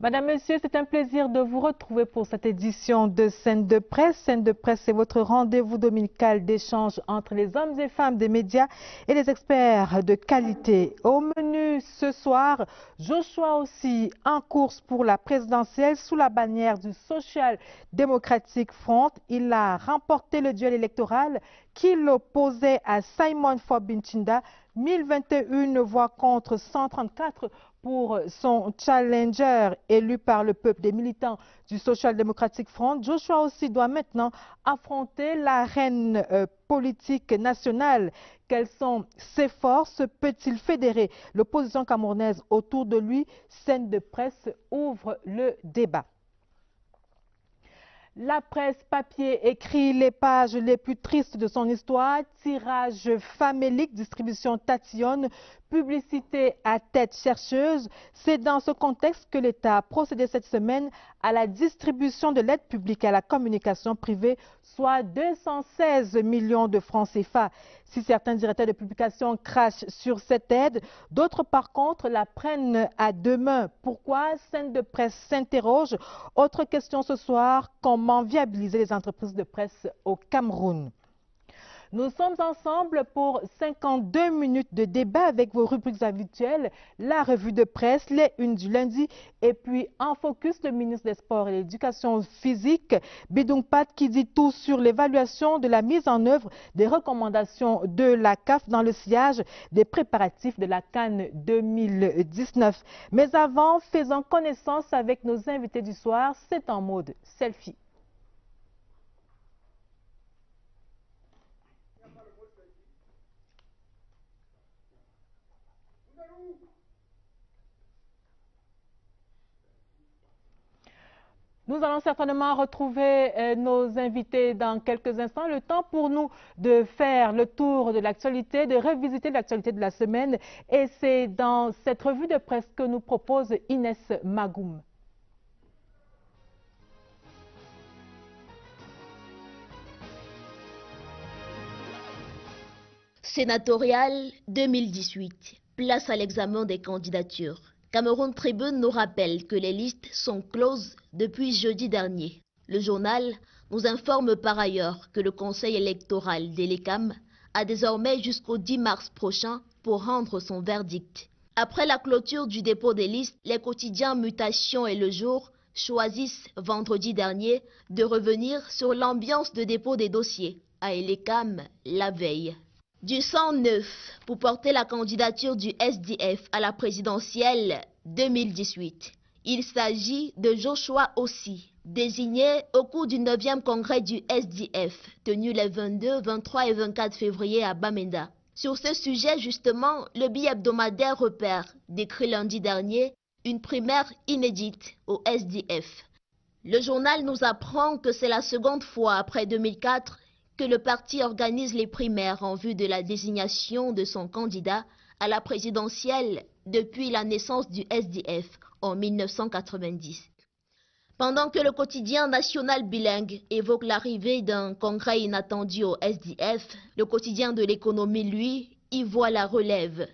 Madame, Monsieur, c'est un plaisir de vous retrouver pour cette édition de Scène de Presse. Scène de Presse, c'est votre rendez-vous dominical d'échange entre les hommes et femmes des médias et les experts de qualité. Au menu ce soir, Joshua aussi en course pour la présidentielle sous la bannière du Social Democratic Front. Il a remporté le duel électoral qui l'opposait à Simon Forbin-Chinda, 1021 voix contre 134 pour son challenger élu par le peuple. Des militants du Social Democratic Front, Joshua aussi doit maintenant affronter l'arène politique nationale. Quelles sont ses forces? Peut-il fédérer l'opposition camerounaise autour de lui? Scène de Presse ouvre le débat. La presse papier écrit les pages les plus tristes de son histoire, tirage famélique, distribution tatillonne, publicité à tête chercheuse. C'est dans ce contexte que l'État a procédé cette semaine à la distribution de l'aide publique à la communication privée, soit 216 millions de francs CFA. Si certains directeurs de publication crachent sur cette aide, d'autres par contre la prennent à deux mains. Pourquoi? Scène de Presse s'interroge. Autre question ce soir, comment viabiliser les entreprises de presse au Cameroun? Nous sommes ensemble pour 52 minutes de débat avec vos rubriques habituelles, la revue de presse, les unes du lundi, et puis en focus, le ministre des Sports et de l'Éducation physique, Bidung Pat, qui dit tout sur l'évaluation de la mise en œuvre des recommandations de la CAF dans le sillage des préparatifs de la CAN 2019. Mais avant, faisons connaissance avec nos invités du soir, c'est en mode selfie. Nous allons certainement retrouver nos invités dans quelques instants. Le temps pour nous de faire le tour de l'actualité, de revisiter l'actualité de la semaine. Et c'est dans cette revue de presse que nous propose Inès Magoum. Sénatorial 2018. Place à l'examen des candidatures. Cameroun Tribune nous rappelle que les listes sont closes depuis jeudi dernier. Le journal nous informe par ailleurs que le Conseil électoral de l'ECAM a désormais jusqu'au 10 mars prochain pour rendre son verdict. Après la clôture du dépôt des listes, les quotidiens Mutation et Le Jour choisissent vendredi dernier de revenir sur l'ambiance de dépôt des dossiers à l'ECAM la veille. Du sang neuf pour porter la candidature du SDF à la présidentielle 2018. Il s'agit de Joshua aussi, désigné au cours du 9e congrès du SDF, tenu les 22, 23 et 24 février à Bamenda. Sur ce sujet, justement, le bi-hebdomadaire Repère décrit lundi dernier une primaire inédite au SDF. Le journal nous apprend que c'est la seconde fois après 2004 que le parti organise les primaires en vue de la désignation de son candidat à la présidentielle depuis la naissance du SDF en 1990. Pendant que le quotidien national bilingue évoque l'arrivée d'un congrès inattendu au SDF, le quotidien de l'économie, lui, y voit la relève.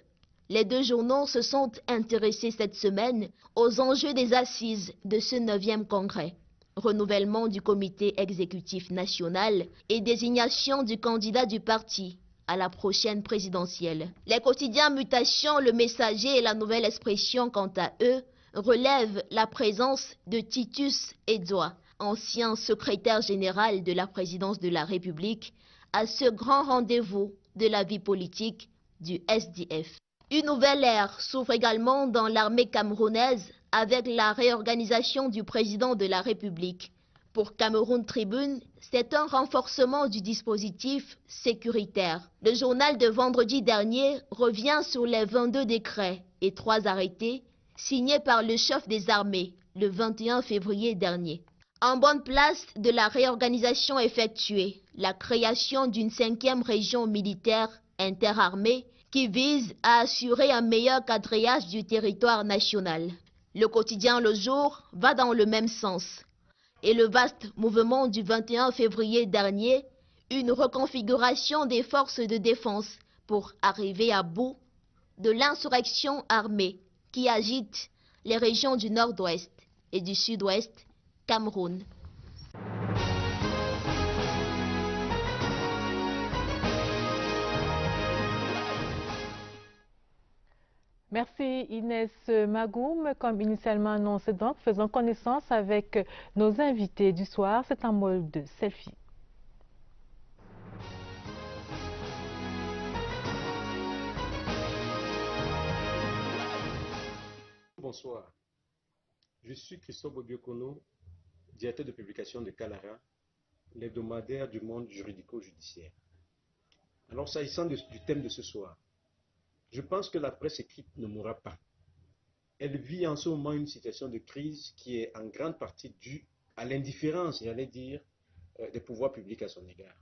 Les deux journaux se sont intéressés cette semaine aux enjeux des assises de ce 9e congrès. Renouvellement du comité exécutif national et désignation du candidat du parti à la prochaine présidentielle. Les quotidiens Mutation, Le Messager et La Nouvelle Expression, quant à eux, relèvent la présence de Titus Edouard, ancien secrétaire général de la présidence de la République, à ce grand rendez-vous de la vie politique du SDF. Une nouvelle ère s'ouvre également dans l'armée camerounaise avec la réorganisation du président de la République. Pour Cameroun Tribune, c'est un renforcement du dispositif sécuritaire. Le journal de vendredi dernier revient sur les 22 décrets et 3 arrêtés signés par le chef des armées le 21 février dernier. En bonne place de la réorganisation effectuée, la création d'une 5e région militaire interarmée qui vise à assurer un meilleur quadrillage du territoire national. Le quotidien Le Jour va dans le même sens. Et le vaste mouvement du 21 février dernier, une reconfiguration des forces de défense pour arriver à bout de l'insurrection armée qui agite les régions du Nord-Ouest et du Sud-Ouest, Cameroun. Merci Inès Magoum. Comme initialement annoncé, donc, faisons connaissance avec nos invités du soir. C'est un mode de selfie. Bonsoir, je suis Christophe Obiokono, directeur de publication de Kalara, l'hebdomadaire du monde juridico-judiciaire. Alors, s'agissant du thème de ce soir, je pense que la presse écrite ne mourra pas. Elle vit en ce moment une situation de crise qui est en grande partie due à l'indifférence, j'allais dire, des pouvoirs publics à son égard.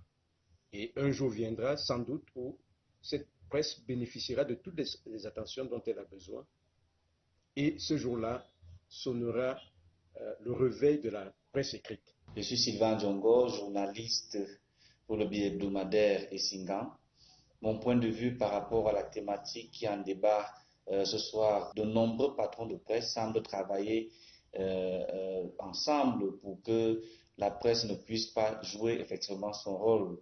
Et un jour viendra, sans doute, où cette presse bénéficiera de toutes les attentions dont elle a besoin. Et ce jour-là sonnera le réveil de la presse écrite. Je suis Sylvain Djongo, journaliste pour le hebdomadaire Essingan. Mon point de vue par rapport à la thématique qui est en débat ce soir, de nombreux patrons de presse semblent travailler ensemble pour que la presse ne puisse pas jouer effectivement son rôle,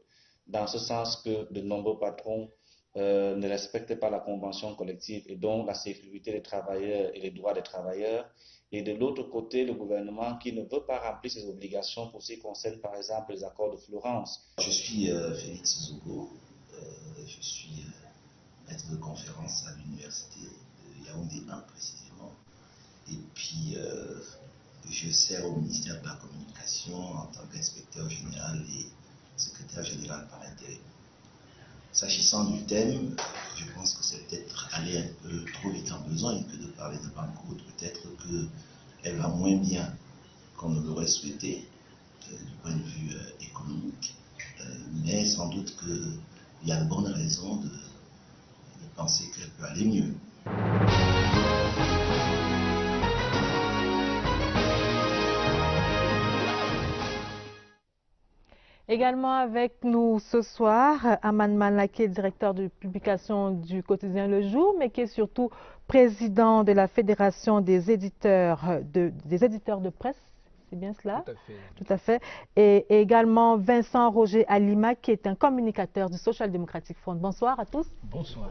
dans ce sens que de nombreux patrons ne respectent pas la convention collective et donc la sécurité des travailleurs et les droits des travailleurs. Et de l'autre côté, le gouvernement qui ne veut pas remplir ses obligations pour ce qui concerne par exemple les accords de Florence. Je suis Félix Zogo. Je suis maître de conférence à l'université de Yaoundé 1 précisément. Et puis, je sers au ministère de la Communication en tant qu'inspecteur général et secrétaire général par intérim. S'agissant du thème, je pense que c'est peut-être aller un peu trop vite en besoin que de parler de banqueroute. Peut-être qu'elle va moins bien qu'on ne l'aurait souhaité du point de vue économique. Mais sans doute qu'il y a de bonnes raisons de penser qu'elle peut aller mieux. Également avec nous ce soir, Aman Malaki, directeur de publication du quotidien Le Jour, mais qui est surtout président de la Fédération des éditeurs de presse. C'est bien cela? Tout à fait. Tout à fait. Et également Vincent Roger Alima, qui est un communicateur du Social Democratic Front. Bonsoir à tous. Bonsoir.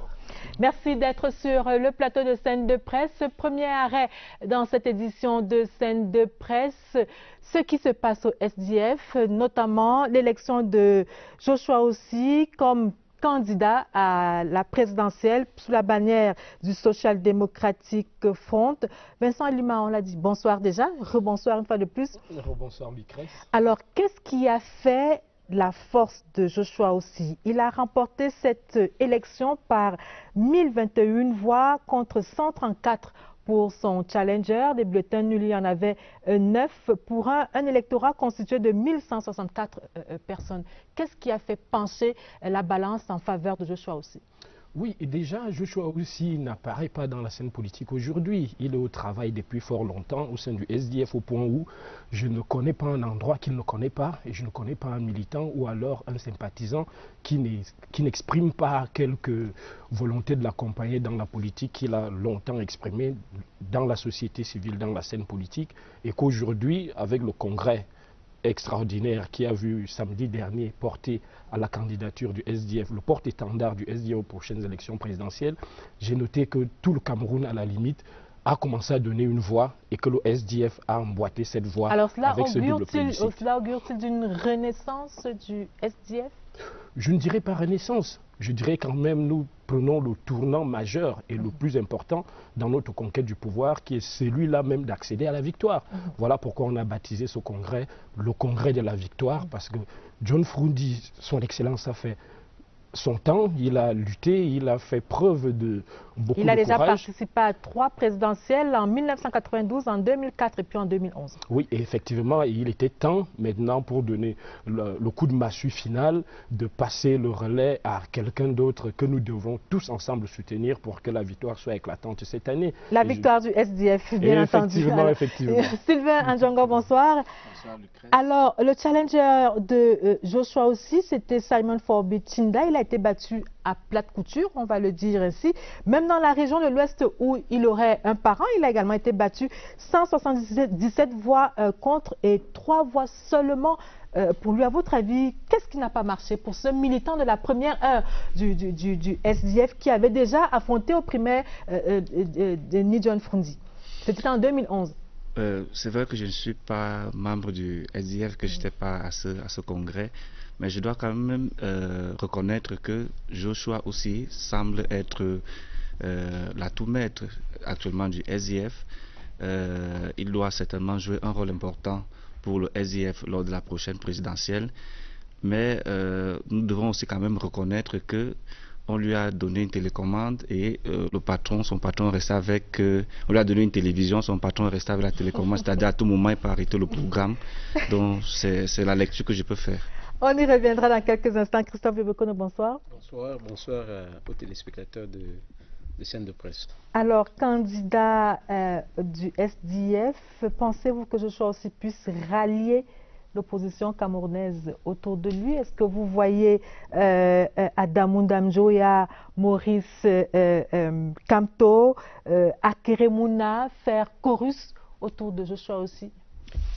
Merci d'être sur le plateau de Scène de Presse. Premier arrêt dans cette édition de Scène de Presse, ce qui se passe au SDF, notamment l'élection de Joshua Ossi comme candidat à la présidentielle sous la bannière du Social Democratic Front. Vincent Alima, on l'a dit, bonsoir déjà, rebonsoir une fois de plus. Rebonsoir Micrès. Alors, qu'est-ce qui a fait la force de Joshua Ossi? Il a remporté cette élection par 1021 voix contre 134 pour son challenger. Des bulletins nuls, il y en avait 9 pour un électorat constitué de 1164 personnes. Qu'est-ce qui a fait pencher la balance en faveur de Joshua Ossi? Oui, et déjà, Joshua Ossi n'apparaît pas dans la scène politique aujourd'hui. Il est au travail depuis fort longtemps au sein du SDF, au point où je ne connais pas un endroit qu'il ne connaît pas et je ne connais pas un militant ou alors un sympathisant qui n'exprime pas quelque volonté de l'accompagner dans la politique qu'il a longtemps exprimée dans la société civile, dans la scène politique, et qu'aujourd'hui, avec le congrès extraordinaire qui a vu samedi dernier porter à la candidature du SDF, le porte-étendard du SDF aux prochaines élections présidentielles, j'ai noté que tout le Cameroun, à la limite, a commencé à donner une voix et que le SDF a emboîté cette voix. Alors cela avec ce double plébiscite. Cela augure-t-il d'une renaissance du SDF? Je ne dirais pas renaissance. Je dirais quand même nous prenons le tournant majeur et le plus important dans notre conquête du pouvoir, qui est celui-là même d'accéder à la victoire. Voilà pourquoi on a baptisé ce congrès le congrès de la victoire, parce que John Frundi, son excellence, a fait son temps, il a lutté, il a fait preuve de beaucoup de courage. Il a déjà participé à 3 présidentielles en 1992, en 2004 et puis en 2011. Oui, et effectivement, il était temps maintenant pour donner le coup de massue final, de passer le relais à quelqu'un d'autre que nous devons tous ensemble soutenir pour que la victoire soit éclatante cette année. La victoire du SDF, bien entendu. Effectivement. Sylvain Ndjongo, bonsoir. Bonsoir Lucrèce. Alors, le challenger de Joshua Ossi, c'était Simon Forbit Chinda. Il a été battu à plate couture, on va le dire ainsi. Même dans la région de l'Ouest où il aurait un parent, il a également été battu 177 voix contre et 3 voix seulement pour lui. À votre avis, qu'est-ce qui n'a pas marché pour ce militant de la première heure du SDF qui avait déjà affronté au primaire Ni John Frondi? C'était en 2011. C'est vrai que je ne suis pas membre du SDF, que je n'étais pas à ce congrès, mais je dois quand même reconnaître que Joshua aussi semble être l'atout maître actuellement du SDF. Il doit certainement jouer un rôle important pour le SDF lors de la prochaine présidentielle, mais nous devons aussi quand même reconnaître que on lui a donné une télécommande et son patron restait avec... on lui a donné une télévision, son patron restait avec la télécommande, c'est-à-dire à tout moment il peut arrêter le programme. Donc c'est la lecture que je peux faire. On y reviendra dans quelques instants. Christophe Bebekono, bonsoir. Bonsoir aux téléspectateurs de Scène de Presse. Alors, candidat du SDF, pensez-vous que Joshua aussi puisse rallier l'opposition camerounaise autour de lui? Est-ce que vous voyez Adamou Damjoya, Maurice Kamto, Akeremouna faire chorus autour de Joshua aussi?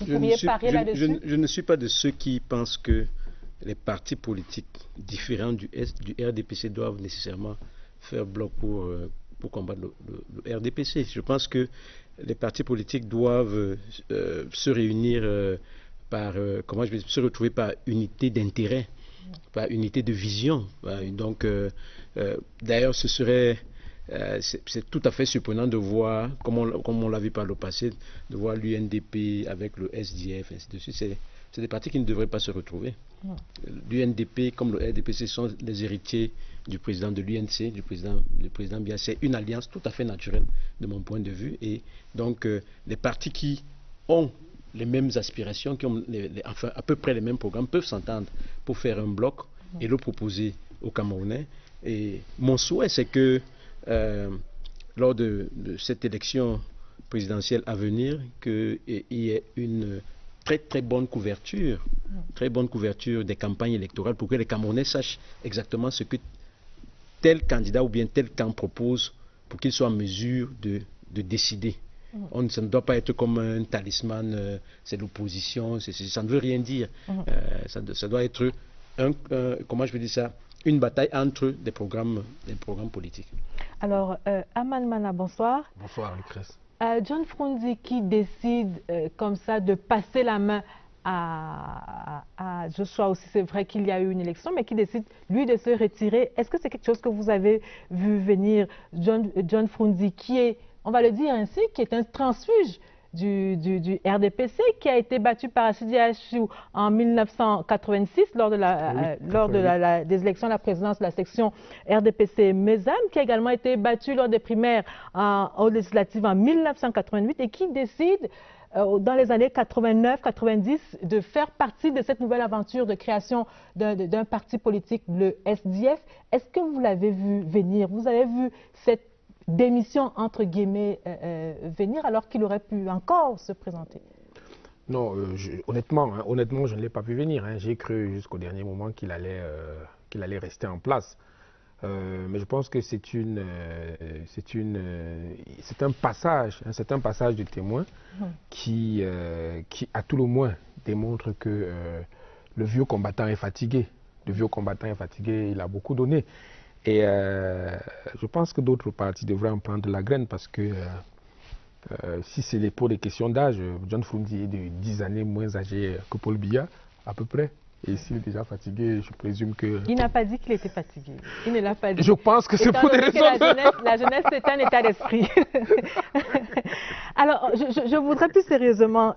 Vous pourriez parier là-dessus? Je ne suis pas de ceux qui pensent que les partis politiques différents du RDPC doivent nécessairement faire bloc pour combattre le RDPC. Je pense que les partis politiques doivent se réunir se retrouver par unité d'intérêt, par unité de vision. Donc, d'ailleurs, c'est tout à fait surprenant de voir, comme on l'a vu par le passé, de voir l'UNDP avec le SDF, ainsi de suite. C'est des partis qui ne devraient pas se retrouver. L'UNDP, comme le RDPC, sont les héritiers du président de l'UNC, du président Biya. C'est une alliance tout à fait naturelle de mon point de vue. Et donc, les partis qui ont les mêmes aspirations, qui ont enfin, à peu près les mêmes programmes, peuvent s'entendre pour faire un bloc et le proposer aux Camerounais. Et mon souhait, c'est que lors de cette élection présidentielle à venir, qu'il y ait une très bonne couverture des campagnes électorales pour que les Camerounais sachent exactement ce que tel candidat ou bien tel camp propose pour qu'ils soient en mesure de décider. Ça ne doit pas être comme un talisman, c'est l'opposition, ça ne veut rien dire. Ça doit être comment je peux dire ça, une bataille entre des programmes politiques. Alors, Aman Mana, bonsoir. Bonsoir, Lucrèce. John Frondi qui décide comme ça de passer la main à Joshua aussi, c'est vrai qu'il y a eu une élection, mais qui décide, lui, de se retirer. Est-ce que c'est quelque chose que vous avez vu venir? John Frondi qui est, on va le dire ainsi, qui est un transfuge du RDPC, qui a été battu par Assidi Achou en 1986 lors des élections à la présidence de la section RDPC Mezam, qui a également été battu lors des primaires aux législatives en 1988 et qui décide dans les années 89-90 de faire partie de cette nouvelle aventure de création d'un parti politique, le SDF. Est-ce que vous l'avez vu venir? Vous avez vu cette démission, entre guillemets, venir alors qu'il aurait pu encore se présenter? Non, honnêtement, je ne l'ai pas vu venir. J'ai cru jusqu'au dernier moment qu'il allait rester en place. Mais je pense que c'est un passage de témoin qui, à tout le moins, démontre que le vieux combattant est fatigué. Le vieux combattant est fatigué, il a beaucoup donné. Et je pense que d'autres partis devraient en prendre la graine parce que si c'est pour des questions d'âge, John Frondi est de 10 années moins âgé que Paul Biya, à peu près. Et s'il est déjà fatigué, je présume que... Il n'a pas dit qu'il était fatigué. Il ne l'a pas dit. Je pense que c'est pour des raisons... La jeunesse, c'est un état d'esprit. Alors, je voudrais plus sérieusement,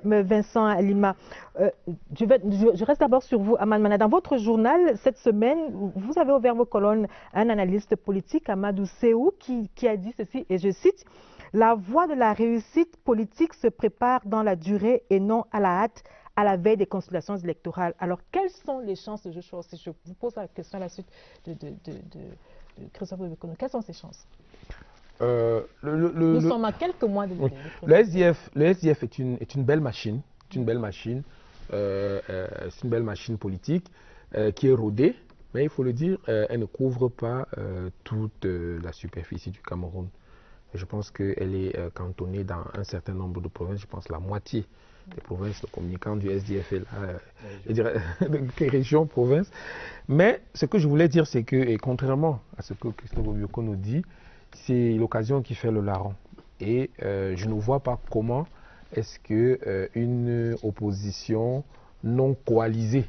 Vincent Alima, je reste d'abord sur vous, Aman Mana. Dans votre journal, cette semaine, vous avez ouvert vos colonnes à un analyste politique, Amadou Seou, qui a dit ceci, et je cite, « La voie de la réussite politique se prépare dans la durée et non à la hâte, à la veille des consultations électorales. » Alors, quelles sont les chances de Joshua? Si je vous pose la question à la suite de Christophe Bebekono, quelles sont ses chances? Nous sommes à quelques mois de le SDF est une belle machine. C'est une belle machine. C'est une belle machine politique qui est rodée, Mais il faut le dire, elle ne couvre pas toute la superficie du Cameroun. Je pense qu'elle est cantonnée dans un certain nombre de provinces, je pense la moitié des provinces, le communicant du SDF est là, je dirais, des régions, provinces. Mais ce que je voulais dire, c'est que, et contrairement à ce que Christophe Obioko nous dit, c'est l'occasion qui fait le larron. Et je ne vois pas comment est-ce qu'une opposition non coalisée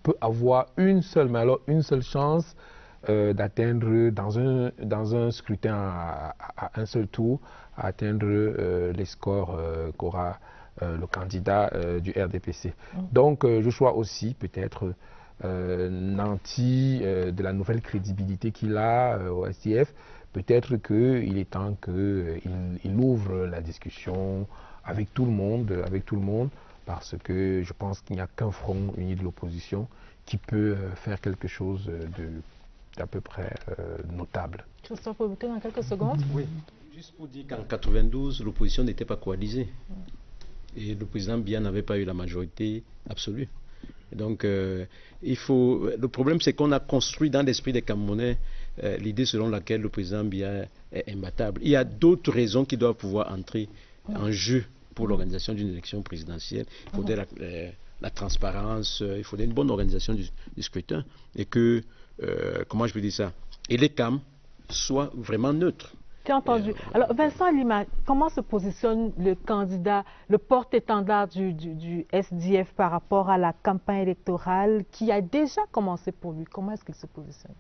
peut avoir une seule, mais alors une seule chance d'atteindre dans un scrutin à un seul tour, atteindre les scores qu'aura le candidat du RDPC. Donc je sois aussi peut-être nanti de la nouvelle crédibilité qu'il a au SDF. Peut-être qu'il est temps qu'il ouvre la discussion avec tout le monde, parce que je pense qu'il n'y a qu'un front uni de l'opposition qui peut faire quelque chose d'à peu près notable. Christophe Obioko, dans quelques secondes. Oui, juste pour dire qu'en 92, l'opposition n'était pas coalisée. Et le président Biya n'avait pas eu la majorité absolue. Et donc, le problème, c'est qu'on a construit dans l'esprit des Camerounais l'idée selon laquelle le président Biya est imbattable. Il y a d'autres raisons qui doivent pouvoir entrer en jeu pour l'organisation d'une élection présidentielle. Il faudrait la transparence, il faudrait une bonne organisation du scrutin. Et que, comment je peux dire ça, et les CAM soient vraiment neutres. Tu as entendu. Alors, Vincent Lima, comment se positionne le candidat, le porte-étendard du SDF par rapport à la campagne électorale qui a déjà commencé pour lui? Comment est-ce qu'il se positionne?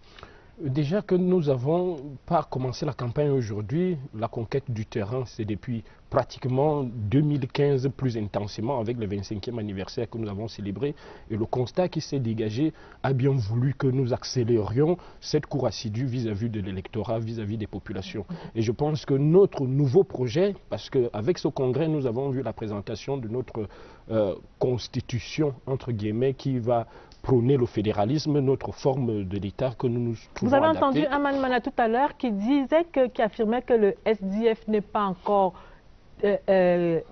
Déjà que nous n'avons pas commencé la campagne aujourd'hui, la conquête du terrain, c'est depuis pratiquement 2015 plus intensément avec le 25e anniversaire que nous avons célébré. Et le constat qui s'est dégagé a bien voulu que nous accélérions cette cour assidue vis-à-vis de l'électorat, vis-à-vis des populations. Et je pense que notre nouveau projet, parce qu'avec ce congrès, nous avons vu la présentation de notre constitution, entre guillemets, qui va prôner le fédéralisme, notre forme de l'État que nous nous trouvons. Vous avez entendu Aman Mana tout à l'heure qui affirmait que le SDF n'est pas encore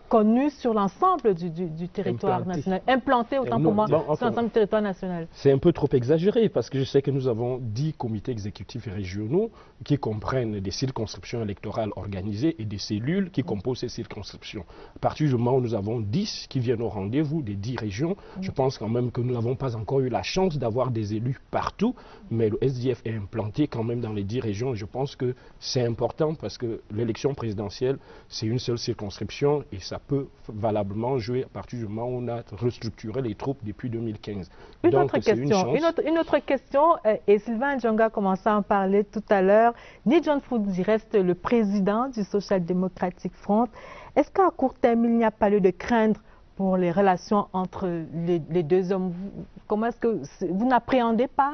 connu sur l'ensemble du territoire national, implanté autant pour moi sur l'ensemble du territoire national. C'est un peu trop exagéré parce que je sais que nous avons 10 comités exécutifs régionaux qui comprennent des circonscriptions électorales organisées et des cellules qui composent ces circonscriptions. À partir du moment où nous avons 10 qui viennent au rendez-vous des 10 régions, je pense quand même que nous n'avons pas encore eu la chance d'avoir des élus partout, mais le SDF est implanté quand même dans les 10 régions et je pense que c'est important parce que l'élection présidentielle, c'est une seule circonscription et ça peut valablement jouer à partir du moment où on a restructuré les troupes depuis 2015. Une autre question, et Sylvain Djonga commençait à en parler tout à l'heure. Ni John Froudi reste le président du Social Democratic Front. Est-ce qu'à court terme, il n'y a pas lieu de craindre pour les relations entre les deux hommes? Comment est-ce que vous n'appréhendez pas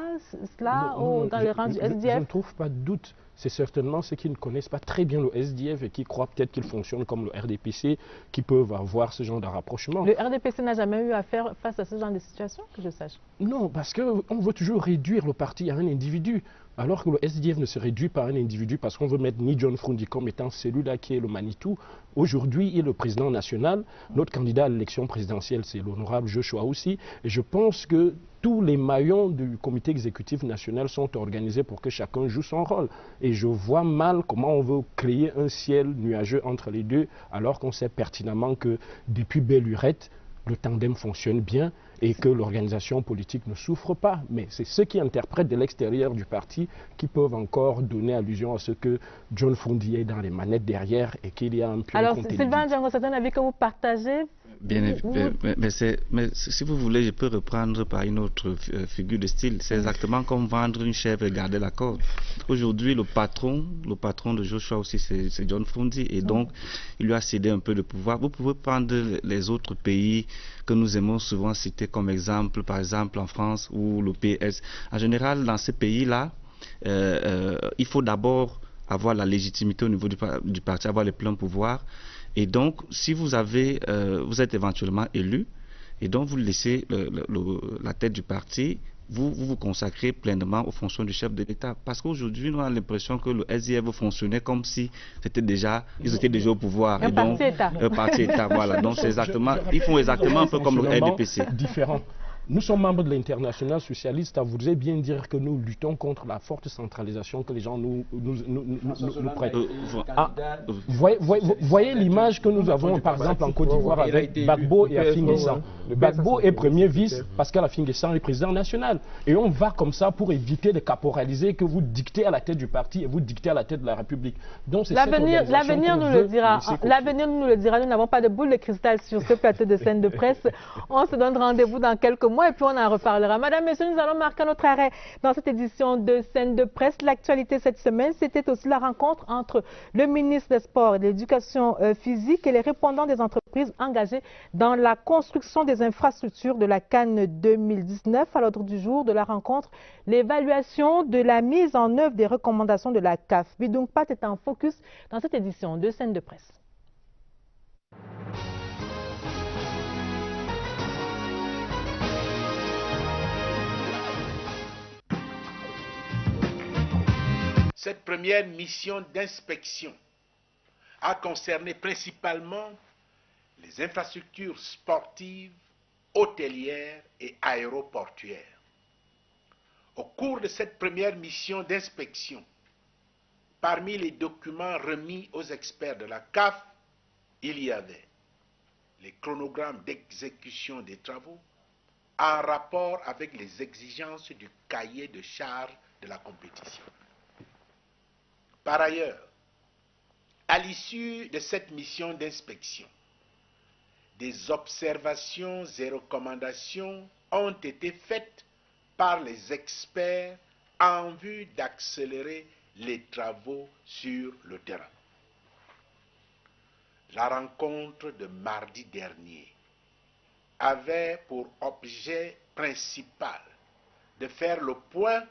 cela dans les rangs du SDF? Je ne trouve pas de doute. C'est certainement ceux qui ne connaissent pas très bien le SDF et qui croient peut-être qu'il fonctionne comme le RDPC qui peuvent avoir ce genre de rapprochement. Le RDPC n'a jamais eu à faire face à ce genre de situation, que je sache? Non, parce qu'on veut toujours réduire le parti à un individu. Alors que le SDF ne se réduit pas à un individu parce qu'on veut mettre ni John Froudi comme étant celui-là qui est le Manitou. Aujourd'hui, il est le président national. Notre candidat à l'élection présidentielle, c'est l'honorable Joshua aussi. Et je pense que tous les maillons du comité exécutif national sont organisés pour que chacun joue son rôle. Et je vois mal comment on veut créer un ciel nuageux entre les deux, alors qu'on sait pertinemment que depuis belle lurette, le tandem fonctionne bien et que l'organisation politique ne souffre pas. Mais c'est ceux qui interprètent de l'extérieur du parti qui peuvent encore donner allusion à ce que John Froudi est dans les manettes derrière et qu'il y a un pur. Alors, Sylvain Django, c'est un avis que vous partagez? Bien évidemment, mais si vous voulez, je peux reprendre par une autre figure de style. C'est exactement comme vendre une chèvre et garder la corde. Aujourd'hui, le patron de Joshua aussi, c'est John Froudi, et donc il lui a cédé un peu de pouvoir. Vous pouvez prendre les autres pays que nous aimons souvent citer comme exemple, par exemple en France ou le PS. En général, dans ces pays-là, il faut d'abord avoir la légitimité au niveau du parti, avoir les pleins pouvoirs. Et donc, si vous êtes éventuellement élu, et donc vous laissez la tête du parti, vous consacrez pleinement aux fonctions du chef de l'État. Parce qu'aujourd'hui, nous avons l'impression que le SDF fonctionnait comme si ils étaient déjà au pouvoir. Un parti-État. Un parti-État, voilà. Donc, ils font exactement un peu comme le RDPC. Différent. Nous sommes membres de l'Internationale socialiste, ça voudrait bien dire que nous luttons contre la forte centralisation que les gens nous prêtent. Voyez l'image que nous avons par exemple en Côte d'Ivoire avec Gbagbo et Affi-N'Guessan. Gbagbo est premier vice, Pascal Affi-N'Guessan est président national. Et on va comme ça pour éviter de caporaliser que vous dictez à la tête du parti et vous dictez à la tête de la République. L'avenir nous le dira. L'avenir nous le dira. Nous n'avons pas de boule de cristal sur ce plateau de scène de presse. On se donne rendez-vous dans quelques mois et puis on en reparlera. Madame, Messieurs, nous allons marquer notre arrêt dans cette édition de scène de presse. L'actualité cette semaine, c'était aussi la rencontre entre le ministre des Sports et de l'Éducation physique et les répondants des entreprises engagées dans la construction des infrastructures de la CAN 2019. À l'ordre du jour de la rencontre, l'évaluation de la mise en œuvre des recommandations de la CAF. Bidung Pat est en focus dans cette édition de scène de presse. Cette première mission d'inspection a concerné principalement les infrastructures sportives, hôtelières et aéroportuaires. Au cours de cette première mission d'inspection, parmi les documents remis aux experts de la CAF, il y avait les chronogrammes d'exécution des travaux en rapport avec les exigences du cahier de charges de la compétition. Par ailleurs, à l'issue de cette mission d'inspection, des observations et recommandations ont été faites par les experts en vue d'accélérer les travaux sur le terrain. La rencontre de mardi dernier avait pour objet principal de faire le point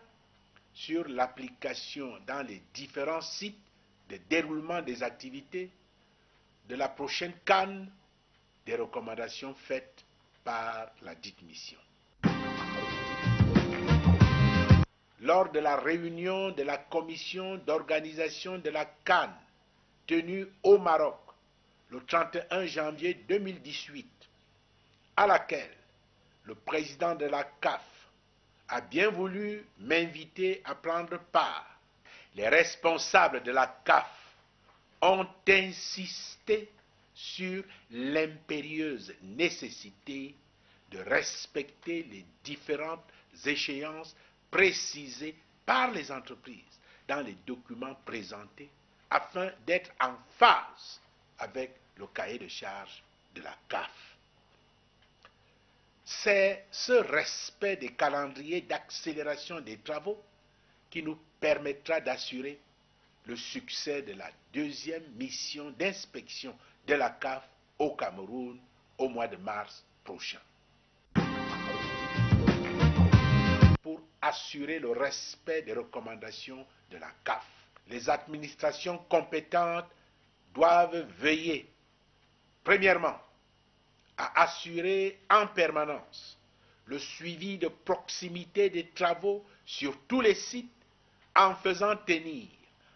sur l'application dans les différents sites de déroulement des activités de la prochaine CAN, des recommandations faites par la dite mission. Lors de la réunion de la commission d'organisation de la CAN tenue au Maroc le 31 janvier 2018, à laquelle le président de la CAF a bien voulu m'inviter à prendre part, les responsables de la CAF ont insisté sur l'impérieuse nécessité de respecter les différentes échéances précisées par les entreprises dans les documents présentés afin d'être en phase avec le cahier de charges de la CAF. C'est ce respect des calendriers d'accélération des travaux qui nous permettra d'assurer le succès de la deuxième mission d'inspection de la CAF au Cameroun au mois de mars prochain. Pour assurer le respect des recommandations de la CAF, les administrations compétentes doivent veiller, premièrement, à assurer en permanence le suivi de proximité des travaux sur tous les sites en faisant tenir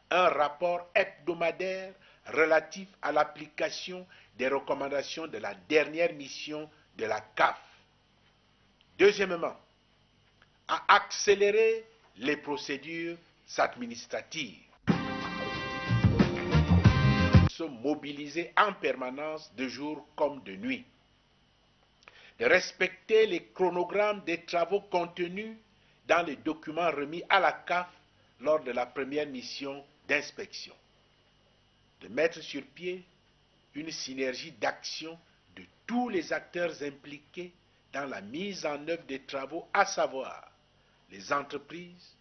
un rapport hebdomadaire relatif à l'application des recommandations de la dernière mission de la CAF. Deuxièmement, à accélérer les procédures administratives. Se mobiliser en permanence de jour comme de nuit. De respecter les chronogrammes des travaux contenus dans les documents remis à la CAF lors de la première mission d'inspection. De mettre sur pied une synergie d'action de tous les acteurs impliqués dans la mise en œuvre des travaux, à savoir les entreprises,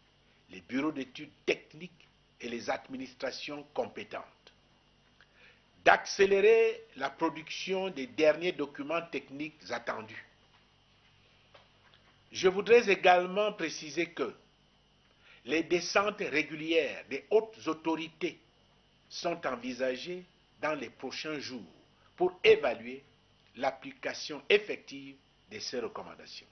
les bureaux d'études techniques et les administrations compétentes. D'accélérer la production des derniers documents techniques attendus. Je voudrais également préciser que les descentes régulières des hautes autorités sont envisagées dans les prochains jours pour évaluer l'application effective de ces recommandations.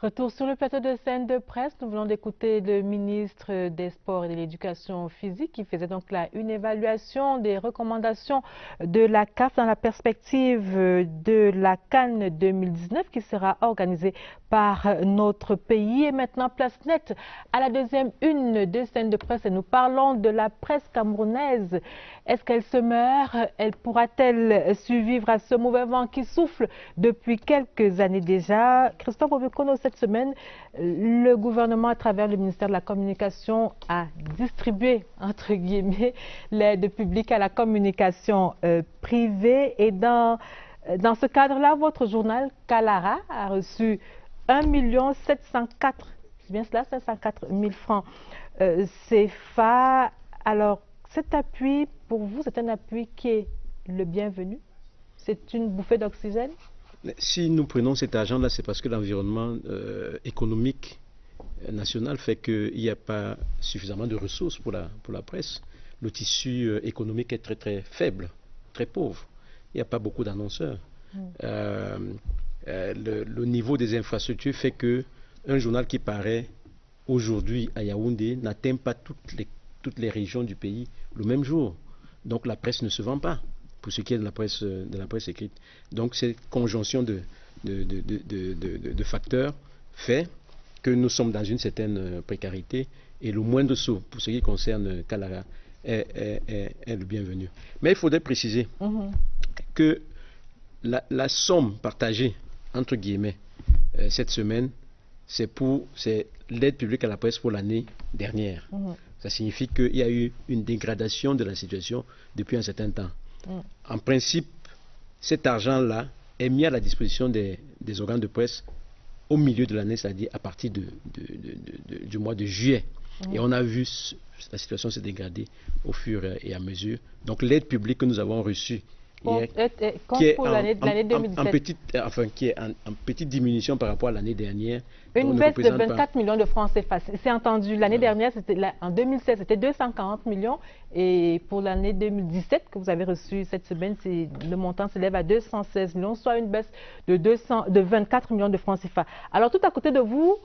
Retour sur le plateau de scène de presse. Nous venons d'écouter le ministre des Sports et de l'Éducation physique qui faisait donc là une évaluation des recommandations de la CAF dans la perspective de la CAN 2019 qui sera organisée par notre pays. Et maintenant, place nette à la deuxième une de scène de presse et nous parlons de la presse camerounaise. Est-ce qu'elle se meurt? Elle pourra-t-elle survivre à ce mauvais vent qui souffle depuis quelques années déjà? Christophe Obekono, cette semaine, le gouvernement, à travers le ministère de la Communication, a distribué, entre guillemets, l'aide publique à la communication privée. Et dans ce cadre-là, votre journal, Kalara, a reçu 1 704, c'est bien cela, 504 000 francs CFA. Alors, cet appui, pour vous, c'est un appui qui est le bienvenu? C'est une bouffée d'oxygène? Si nous prenons cet argent-là, c'est parce que l'environnement économique national fait qu'il n'y a pas suffisamment de ressources pour la presse. Le tissu économique est très très faible, très pauvre. Il n'y a pas beaucoup d'annonceurs. Le niveau des infrastructures fait qu'un journal qui paraît aujourd'hui à Yaoundé n'atteint pas toutes les régions du pays le même jour. Donc la presse ne se vend pas, pour ce qui est de la presse écrite. Donc cette conjonction de facteurs fait que nous sommes dans une certaine précarité et le moindre saut, pour ce qui concerne Kalara, est le bienvenu. Mais il faudrait préciser que la somme partagée, entre guillemets, cette semaine, c'est l'aide publique à la presse pour l'année dernière. Ça signifie qu'il y a eu une dégradation de la situation depuis un certain temps. En principe, cet argent-là est mis à la disposition des organes de presse au milieu de l'année, c'est-à-dire à partir du mois de juillet. Et on a vu la situation se dégrader au fur et à mesure. Donc l'aide publique que nous avons reçue, qui est en petite diminution par rapport à l'année dernière. Une baisse de 24 millions de francs CFA. C'est entendu. L'année dernière, en 2016, c'était 240 millions. Et pour l'année 2017, que vous avez reçu cette semaine, le montant s'élève à 216 millions, soit une baisse de 24 millions de francs CFA. Alors, tout à côté de vous,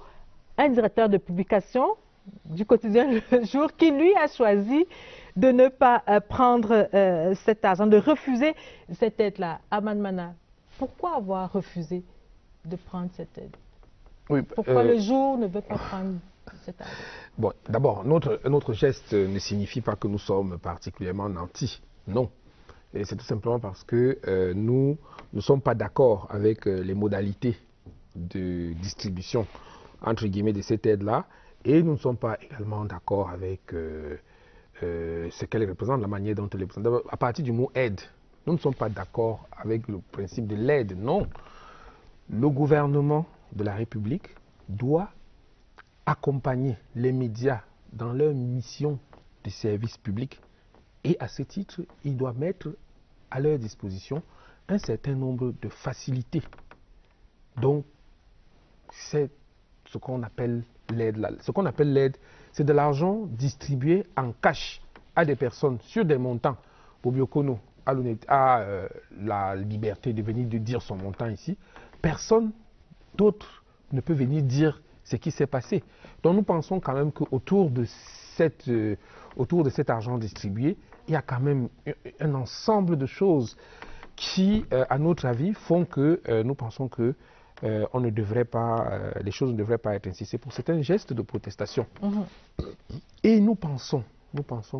un directeur de publication du quotidien Le Jour qui, lui, a choisi de ne pas prendre cet argent, de refuser cette aide-là. Ahmad Mana, pourquoi avoir refusé de prendre cette aide? Oui, pourquoi Le Jour ne veut pas prendre cette aide? Bon, d'abord, notre geste ne signifie pas que nous sommes particulièrement nantis. Non. Et c'est tout simplement parce que nous ne sommes pas d'accord avec les modalités de distribution, entre guillemets, de cette aide-là. Et nous ne sommes pas également d'accord avec ce qu'elle représente, la manière dont elle est présentée. À partir du mot aide, nous ne sommes pas d'accord avec le principe de l'aide. Non. Le gouvernement de la République doit accompagner les médias dans leur mission de service public. Et à ce titre, il doit mettre à leur disposition un certain nombre de facilités. Donc, c'est ce qu'on appelle l'aide. Ce qu'on appelle l'aide, c'est de l'argent distribué en cash à des personnes sur des montants. Bobiokono a la liberté de venir de dire son montant ici. Personne d'autre ne peut venir dire ce qui s'est passé. Donc nous pensons quand même qu'autour de cet argent distribué, il y a quand même un ensemble de choses qui, à notre avis, font que nous pensons que on ne devrait pas, les choses ne devraient pas être ainsi. C'est pour certains gestes de protestation. Et nous pensons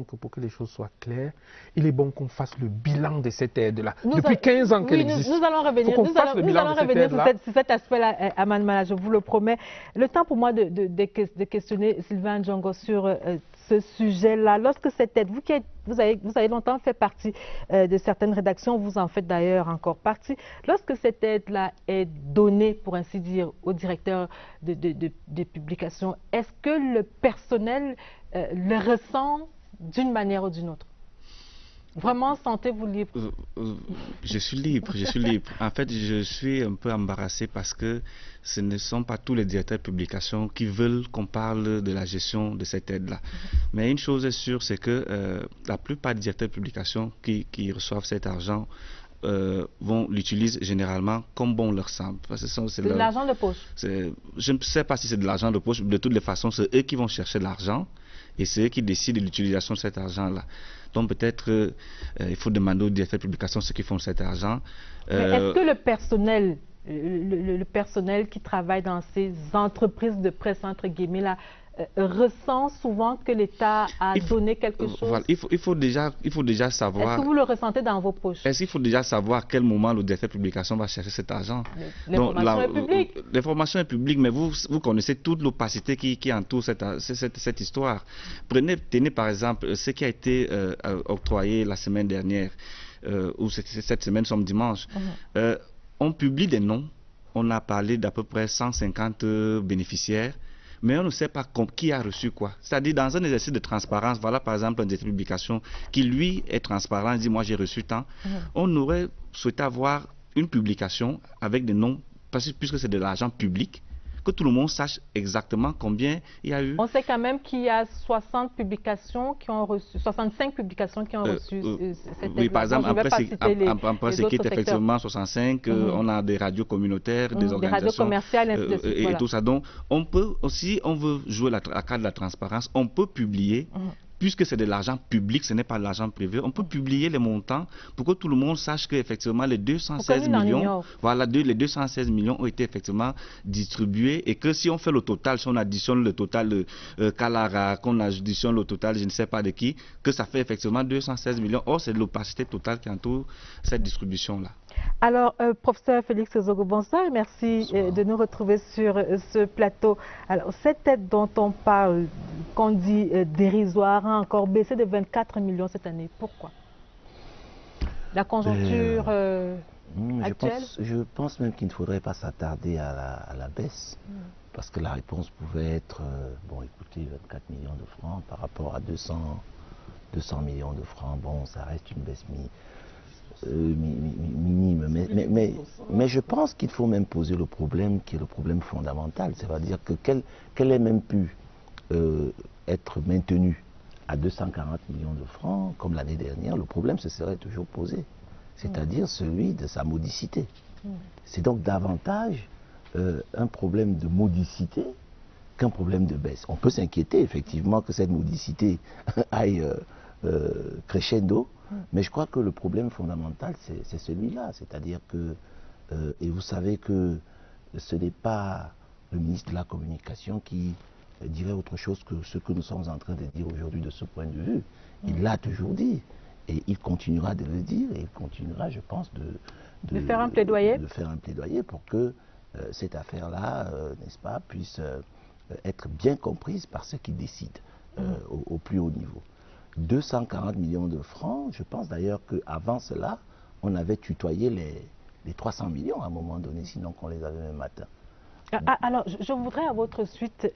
que pour que les choses soient claires, il est bon qu'on fasse le bilan de cette aide-là. Depuis 15 ans qu'elle existe. Nous allons revenir sur cet aspect-là, Ahmad Mana, je vous le promets. Le temps pour moi de questionner Sylvain Djongo sur ce sujet-là. Lorsque cette aide, vous avez longtemps fait partie de certaines rédactions, vous en faites d'ailleurs encore partie. Lorsque cette aide-là est donnée, pour ainsi dire, au directeur de publication, est-ce que le personnel le ressent d'une manière ou d'une autre? Vraiment, sentez-vous libre? Je suis libre. En fait, je suis un peu embarrassé parce que ce ne sont pas tous les directeurs de publication qui veulent qu'on parle de la gestion de cette aide-là. Mais une chose est sûre, c'est que la plupart des directeurs de publication qui reçoivent cet argent l'utilisent généralement comme bon leur semble. C'est de l'argent de poche. Je ne sais pas si c'est de l'argent de poche, de toutes les façons, c'est eux qui vont chercher l'argent et c'est eux qui décident de l'utilisation de cet argent-là. Donc peut-être il faut demander aux directeurs de publication ceux qui font cet argent. Mais est-ce que le personnel, le personnel qui travaille dans ces entreprises de presse, entre guillemets, là, ressent souvent que l'État a donné quelque chose? Voilà, il faut déjà savoir... Est-ce que vous le ressentez dans vos poches? Est-ce qu'il faut déjà savoir à quel moment le directeur de publication va chercher cet argent? L'information est publique. L'information est publique, mais vous connaissez toute l'opacité qui entoure cette histoire. Tenez par exemple ce qui a été octroyé la semaine dernière, ou cette semaine, sommes dimanche. On publie des noms, on a parlé d'à peu près 150 bénéficiaires, mais on ne sait pas qui a reçu quoi. C'est-à-dire dans un exercice de transparence, voilà par exemple un directeur de publication qui lui est transparent, il dit moi j'ai reçu tant. On aurait souhaité avoir une publication avec des noms, puisque c'est de l'argent public, que tout le monde sache exactement combien il y a eu. On sait quand même qu'il y a 65 publications qui ont reçu cette oui, par exemple, en presse écrite, effectivement, 65, on a des radios communautaires, des organisations. Des radios commerciales, ainsi de suite, et tout ça. Donc, on peut aussi, on veut jouer la carte de la transparence, on peut publier. Puisque c'est de l'argent public, ce n'est pas de l'argent privé, on peut publier les montants pour que tout le monde sache qu'effectivement les 216 millions, voilà, les 216 millions ont été effectivement distribués et que si on fait le total, si on additionne le total de Kalara, qu'on additionne le total, je ne sais pas de qui, que ça fait effectivement 216 millions. Or, c'est l'opacité totale qui entoure cette distribution-là. Alors, professeur Félix Ezogo, bonsoir et merci de nous retrouver sur ce plateau. Alors, cette aide dont on parle, qu'on dit dérisoire, a encore baissé de 24 millions cette année. Pourquoi? La conjoncture actuelle? Je pense même qu'il ne faudrait pas s'attarder à la baisse, parce que la réponse pouvait être, bon écoutez, 24 millions de francs par rapport à 200 millions de francs, bon, ça reste une baisse minime, mais je pense qu'il faut même poser le problème qui est le problème fondamental, c'est-à-dire que qu'elle ait même pu être maintenue à 240 millions de francs comme l'année dernière, le problème se serait toujours posé, c'est-à-dire celui de sa modicité. C'est donc davantage un problème de modicité qu'un problème de baisse. On peut s'inquiéter effectivement que cette modicité aille crescendo, mais je crois que le problème fondamental, c'est celui-là. C'est-à-dire que, et vous savez que ce n'est pas le ministre de la Communication qui dirait autre chose que ce que nous sommes en train de dire aujourd'hui de ce point de vue. Il l'a toujours dit. Et il continuera de le dire, et il continuera, je pense, de faire un plaidoyer. De faire un plaidoyer pour que cette affaire-là, n'est-ce pas, puisse être bien comprise par ceux qui décident au plus haut niveau. 240 millions de francs, je pense d'ailleurs qu'avant cela, on avait tutoyé les 300 millions à un moment donné, sinon qu'on les avait même atteints. Alors, je voudrais à votre suite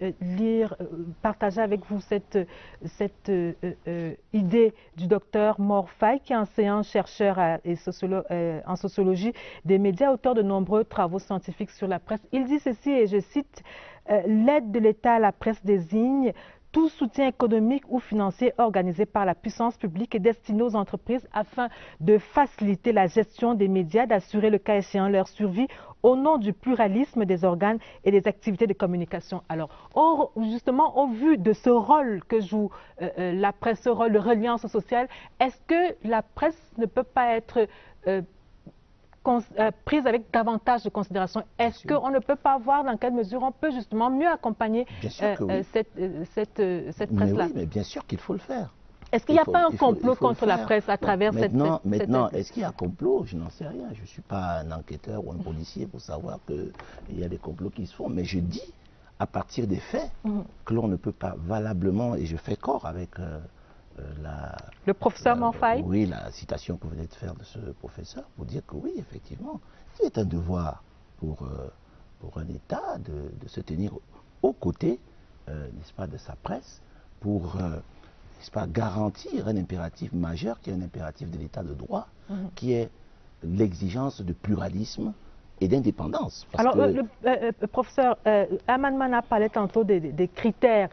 partager avec vous cette idée du docteur Morfaï, qui est enseignant-chercheur en sociologie des médias, auteur de nombreux travaux scientifiques sur la presse. Il dit ceci, et je cite, « L'aide de l'État à la presse désigne tout soutien économique ou financier organisé par la puissance publique est destiné aux entreprises afin de faciliter la gestion des médias, d'assurer le cas échéant leur survie au nom du pluralisme des organes et des activités de communication. » Alors, justement, au vu de ce rôle que joue la presse, ce rôle de reliance sociale, est-ce que la presse ne peut pas être prise avec davantage de considération? Est-ce qu'on ne peut pas voir dans quelle mesure on peut justement mieux accompagner cette presse-là? Oui, mais bien sûr qu'il faut le faire. Est-ce qu'il n'y a pas un complot contre la presse à travers cette... Maintenant, est-ce qu'il y a un complot? Je n'en sais rien. Je ne suis pas un enquêteur ou un policier pour savoir qu'il y a des complots qui se font. Mais je dis, à partir des faits, que l'on ne peut pas valablement, et je fais corps avec le professeur Morfaï? Oui, la citation que vous venez de faire de ce professeur, pour dire que oui, effectivement, il est un devoir pour un État de se tenir aux côtés, n'est-ce pas, de sa presse, pour... n'est-ce pas, garantir un impératif majeur qui est un impératif de l'état de droit, qui est l'exigence de pluralisme et d'indépendance. Alors, le professeur Amanman a parlé tantôt des critères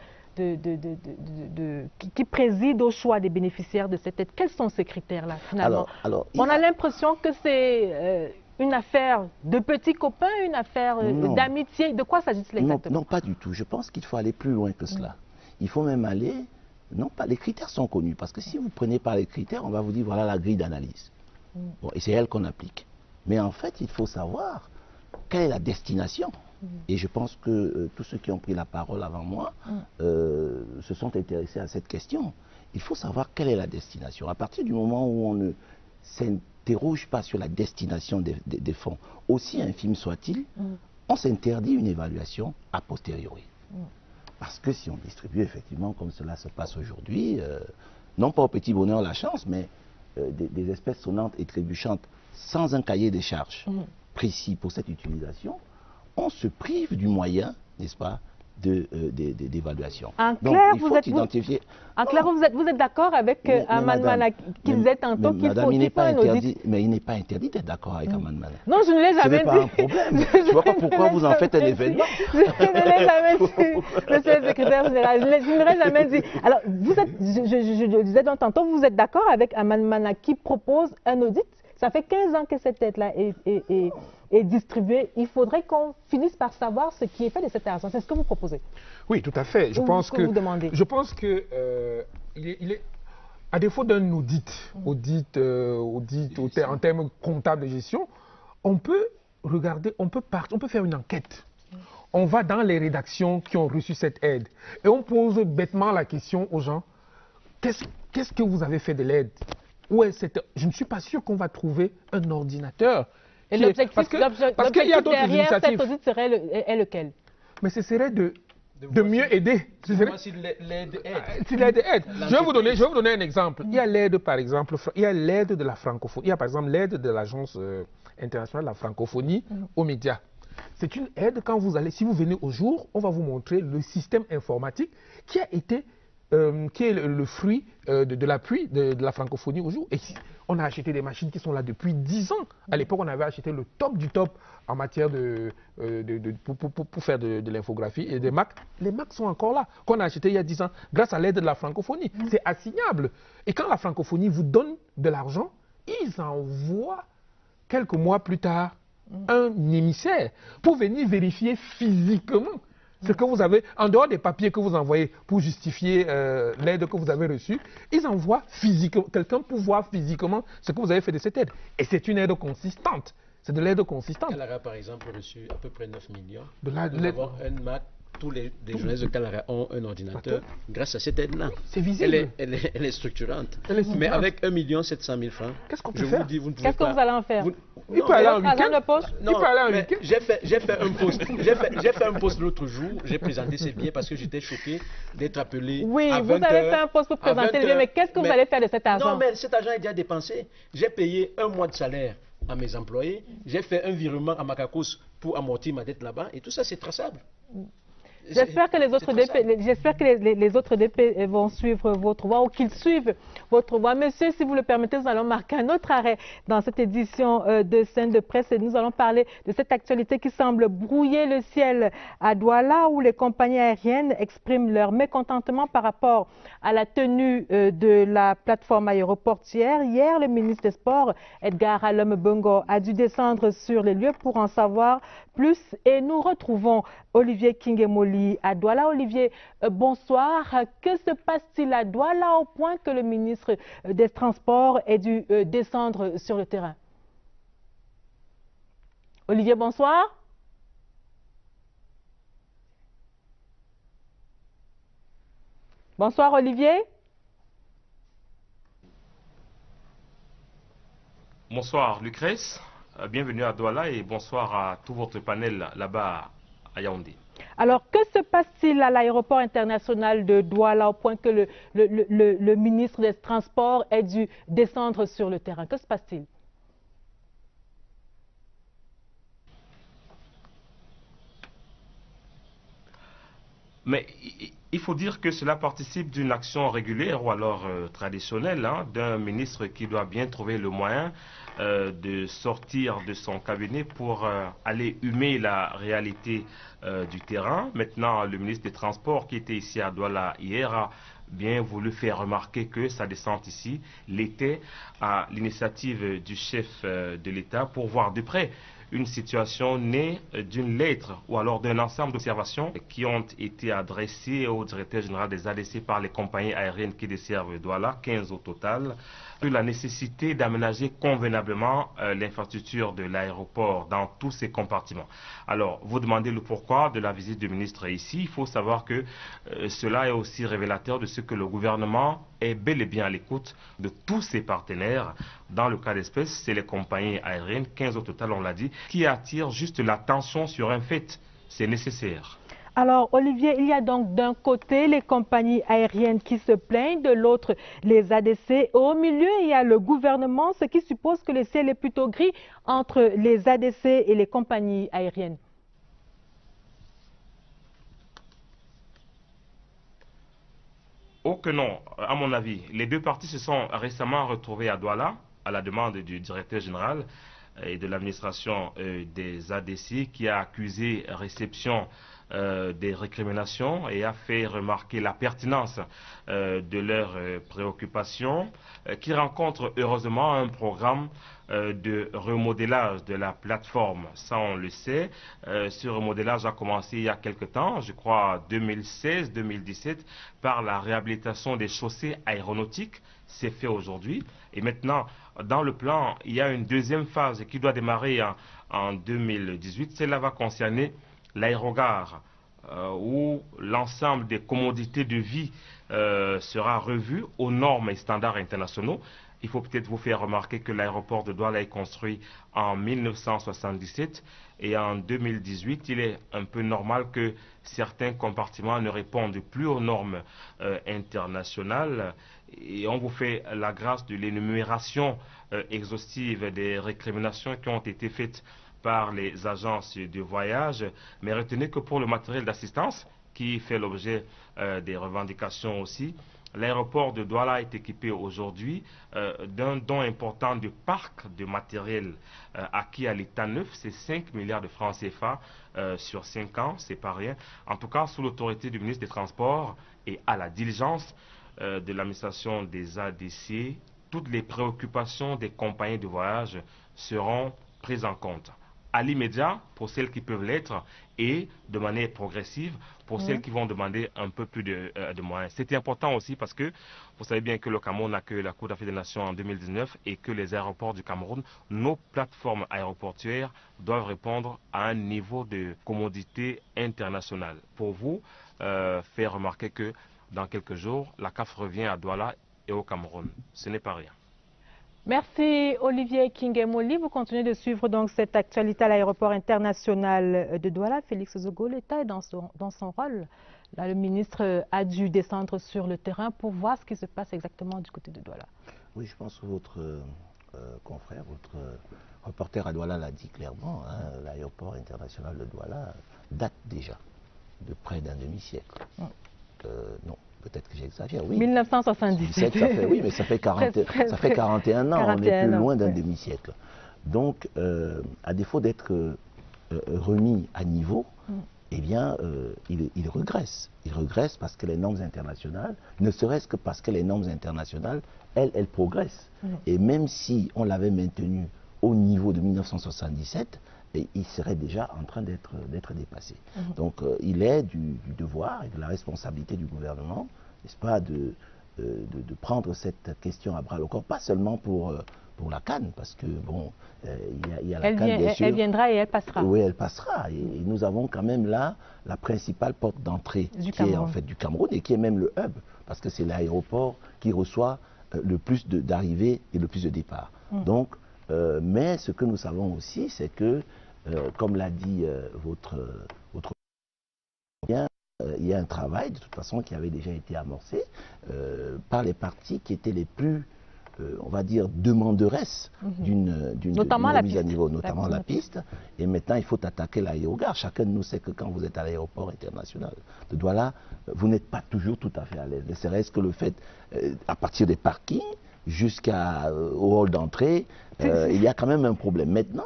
qui préside au choix des bénéficiaires de cette aide? Quels sont ces critères-là, finalement? On a l'impression que c'est une affaire de petits copains, une affaire d'amitié. De quoi s'agit-il exactement? Non, pas du tout. Je pense qu'il faut aller plus loin que cela. Il faut même aller... Non, pas les critères sont connus, parce que si vous prenez par les critères, on va vous dire, voilà la grille d'analyse. Bon, et c'est elle qu'on applique. Mais en fait, il faut savoir quelle est la destination. Et je pense que tous ceux qui ont pris la parole avant moi se sont intéressés à cette question. Il faut savoir quelle est la destination. À partir du moment où on ne s'interroge pas sur la destination des fonds, aussi infime soit-il, on s'interdit une évaluation a posteriori. Parce que si on distribue effectivement comme cela se passe aujourd'hui, non pas au petit bonheur la chance, mais des espèces sonnantes et trébuchantes sans un cahier des charges précis pour cette utilisation, on se prive du moyen, n'est-ce pas, d'évaluation. Donc il faut identifier... En clair, vous êtes d'accord avec Aman Mana qui disait tantôt qu'il faut un audit? Mais il n'est pas interdit d'être d'accord avec Aman Mana. Non, je ne l'ai jamais dit. Ce n'est pas un problème. Je ne vois pas pourquoi vous en faites un événement. Je ne l'ai jamais dit, monsieur le secrétaire général. Je ne l'ai jamais dit. Alors, je disais donc tantôt, vous êtes d'accord avec Aman Mana qui propose un audit? Ça fait 15 ans que cette aide-là est distribuée. Il faudrait qu'on finisse par savoir ce qui est fait de cet argent. C'est ce que vous proposez? Oui, tout à fait. Je pense que il est à défaut d'un audit en termes comptables de gestion, on peut regarder, on peut faire une enquête. On va dans les rédactions qui ont reçu cette aide et on pose bêtement la question aux gens, qu'est-ce que vous avez fait de l'aide? Je ne suis pas sûr qu'on va trouver un ordinateur. Et l'objectif derrière cet audit est lequel? Mais ce serait de mieux aider. Si l'aide aide. Si l'aide aide. Je vais vous donner un exemple. Il y a l'aide, par exemple, il y a l'aide de la francophonie. Il y a par exemple l'aide de l'Agence internationale de la francophonie aux médias. C'est une aide quand vous allez, si vous venez au jour, on va vous montrer le système informatique qui a été qui est le fruit de l'appui de la francophonie au jour. Et on a acheté des machines qui sont là depuis 10 ans. À l'époque, on avait acheté le top du top en matière pour faire de l'infographie et des Macs. Les Macs sont encore là, qu'on a acheté il y a 10 ans, grâce à l'aide de la francophonie. C'est assignable. Et quand la francophonie vous donne de l'argent, ils envoient quelques mois plus tard un émissaire pour venir vérifier physiquement ce que vous avez, en dehors des papiers que vous envoyez pour justifier l'aide que vous avez reçue, ils envoient physiquement, quelqu'un pour voir physiquement ce que vous avez fait de cette aide. Et c'est une aide consistante. C'est de l'aide consistante. Calara, par exemple, a reçu à peu près 9 millions. Nous avons un Mac. Tous les journalistes de Calara ont un ordinateur grâce à cette aide-là. C'est visible. Elle est structurante. Mais avec 1 700 000 francs, qu'est-ce qu'on peut faire? Qu'est-ce que vous allez en faire? Il peut aller en week-end. J'ai fait un post l'autre jour. J'ai présenté ces biens parce que j'étais choqué d'être appelé. Oui, vous avez fait un post pour présenter les biens, mais qu'est-ce que vous allez faire de cet argent? Non, mais cet argent est déjà dépensé. J'ai payé 1 mois de salaire à mes employés. J'ai fait un virement à Macacos pour amortir ma dette là-bas. Et tout ça, c'est traçable. J'espère que les autres DP vont suivre votre voie ou qu'ils suivent votre voie. Monsieur, si vous le permettez, nous allons marquer un autre arrêt dans cette édition de Scène de presse et nous allons parler de cette actualité qui semble brouiller le ciel à Douala où les compagnies aériennes expriment leur mécontentement par rapport à la tenue de la plateforme aéroportière. Hier, le ministre des Sports, Edgar Alum Bongo, a dû descendre sur les lieux pour en savoir plus et nous retrouvons Olivier Kingemoli à Douala. Olivier, bonsoir. Que se passe-t-il à Douala au point que le ministre des Transports ait dû descendre sur le terrain? Olivier, bonsoir. Bonsoir, Olivier. Bonsoir, Lucrèce. Bienvenue à Douala et bonsoir à tout votre panel là-bas à Yaoundé. Alors, que se passe-t-il à l'aéroport international de Douala au point que le ministre des Transports ait dû descendre sur le terrain? Que se passe-t-il? Mais il faut dire que cela participe d'une action régulière ou alors traditionnelle d'un ministre qui doit bien trouver le moyen de sortir de son cabinet pour aller humer la réalité du terrain. Maintenant, le ministre des Transports qui était ici à Douala hier a bien voulu faire remarquer que sa descente ici l'était à l'initiative du chef de l'État pour voir de près une situation née d'une lettre ou alors d'un ensemble d'observations qui ont été adressées au directeur général des ADC par les compagnies aériennes qui desservent Douala, 15 au total, sur la nécessité d'aménager convenablement l'infrastructure de l'aéroport dans tous ses compartiments. Alors, vous demandez le pourquoi de la visite du ministre ici. Il faut savoir que cela est aussi révélateur de ce que le gouvernement est bel et bien à l'écoute de tous ses partenaires. Dans le cas d'espèce, c'est les compagnies aériennes, 15 au total, on l'a dit, qui attirent juste l'attention sur un fait. C'est nécessaire. Alors, Olivier, il y a donc d'un côté les compagnies aériennes qui se plaignent, de l'autre les ADC. Et au milieu, il y a le gouvernement, ce qui suppose que le ciel est plutôt gris entre les ADC et les compagnies aériennes. Oh que non, à mon avis. Les deux parties se sont récemment retrouvées à Douala, à la demande du directeur général et de l'administration des ADC, qui a accusé réception des récriminations et a fait remarquer la pertinence de leurs préoccupations, qui rencontre heureusement un programme de remodélage de la plateforme. Ça, on le sait. Ce remodélage a commencé il y a quelque temps, je crois 2016-2017, par la réhabilitation des chaussées aéronautiques. C'est fait aujourd'hui. Et maintenant, dans le plan, il y a une deuxième phase qui doit démarrer en 2018. Cela va concerner l'aérogare, où l'ensemble des commodités de vie sera revu aux normes et standards internationaux. Il faut peut-être vous faire remarquer que l'aéroport de Douala est construit en 1977 et en 2018, il est un peu normal que certains compartiments ne répondent plus aux normes internationales. Et on vous fait la grâce de l'énumération exhaustive des récriminations qui ont été faites par les agences de voyage. Mais retenez que pour le matériel d'assistance, qui fait l'objet des revendications aussi, l'aéroport de Douala est équipé aujourd'hui d'un don important de parc de matériel acquis à l'état neuf. C'est 5 milliards de francs CFA sur 5 ans, c'est pas rien. En tout cas, sous l'autorité du ministre des Transports et à la diligence de l'administration des ADC, toutes les préoccupations des compagnies de voyage seront prises en compte. À l'immédiat, pour celles qui peuvent l'être, et de manière progressive, pour celles qui vont demander un peu plus de moyens. C'est important aussi parce que vous savez bien que le Cameroun accueille la Coupe d'Afrique des Nations en 2019 et que les aéroports du Cameroun, nos plateformes aéroportuaires doivent répondre à un niveau de commodité internationale. Pour vous, faire remarquer que dans quelques jours, la CAF revient à Douala et au Cameroun. Ce n'est pas rien. Merci Olivier Kingemoli. Vous continuez de suivre donc cette actualité à l'aéroport international de Douala. Félix Zogo, l'État est dans son rôle. Là, le ministre a dû descendre sur le terrain pour voir ce qui se passe exactement du côté de Douala. Oui, je pense que votre confrère, votre reporter à Douala l'a dit clairement. L'aéroport international de Douala date déjà de près d'un demi-siècle. Non. Peut-être que j'exagère, oui. 1977. Oui, mais ça fait 41 ans, on est plus loin d'un demi-siècle. Donc, à défaut d'être remis à niveau, eh bien, il regresse. Il regresse parce que les normes internationales, ne serait-ce que parce que les normes internationales, elles progressent. Et même si on l'avait maintenu au niveau de 1977, et il serait déjà en train d'être dépassé. Donc il est du devoir et de la responsabilité du gouvernement, n'est-ce pas, de prendre cette question à bras le corps, pas seulement pour la CAN, parce que bon, il y a la CAN, bien sûr. Elle viendra et elle passera. Oui, elle passera. Et nous avons quand même là la principale porte d'entrée qui est en fait du Cameroun et qui est même le hub, parce que c'est l'aéroport qui reçoit le plus d'arrivées et le plus de départs. Donc, mais ce que nous savons aussi, c'est que, comme l'a dit votre il y a un travail, de toute façon, qui avait déjà été amorcé par les partis qui étaient les plus on va dire, demanderesse d'une remise à niveau, notamment la piste. Et maintenant, il faut attaquer l'aérogare. Chacun de nous sait que quand vous êtes à l'aéroport international de Douala, vous n'êtes pas toujours tout à fait à l'aise. Ne serait-ce que le fait, à partir des parkings jusqu'au hall d'entrée, il y a quand même un problème. Maintenant,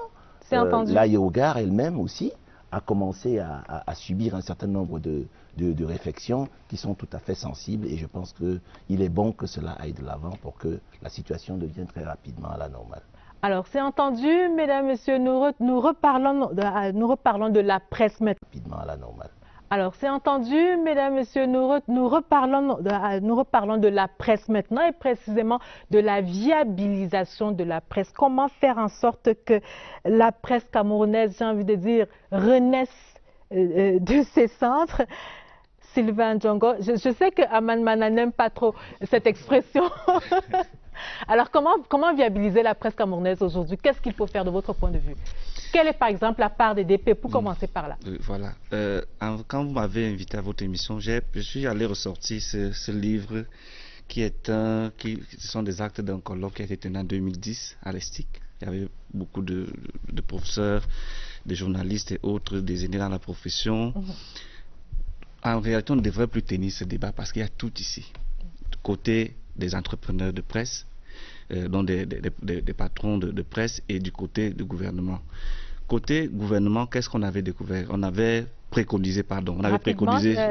l'aérogare elle-même aussi a commencé à subir un certain nombre de réflexions qui sont tout à fait sensibles, et je pense qu'il est bon que cela aille de l'avant pour que la situation devienne très rapidement à la normale. Alors, c'est entendu, mesdames, messieurs, nous reparlons de la presse maintenant. Rapidement à la normale. Alors, c'est entendu, mesdames, messieurs, nous reparlons de la presse maintenant, et précisément de la viabilisation de la presse. Comment faire en sorte que la presse camerounaise, j'ai envie de dire, renaisse de ses centres? Sylvain Djongo, je sais que Aman Mana n'aime pas trop cette expression. Alors, comment viabiliser la presse camerounaise aujourd'hui? Qu'est-ce qu'il faut faire de votre point de vue? Quelle est par exemple la part des DP, pour commencer par là? Voilà. Quand vous m'avez invité à votre émission, je suis allé ressortir ce livre ce sont des actes d'un colloque qui a été tenu en 2010 à l'ESTIC. Il y avait beaucoup de professeurs, de journalistes et autres, des aînés dans la profession. En réalité, on ne devrait plus tenir ce débat parce qu'il y a tout ici. Du côté des entrepreneurs de presse, dont des patrons de presse, et du côté du gouvernement. Côté gouvernement, qu'est-ce qu'on avait découvert? On avait préconisé,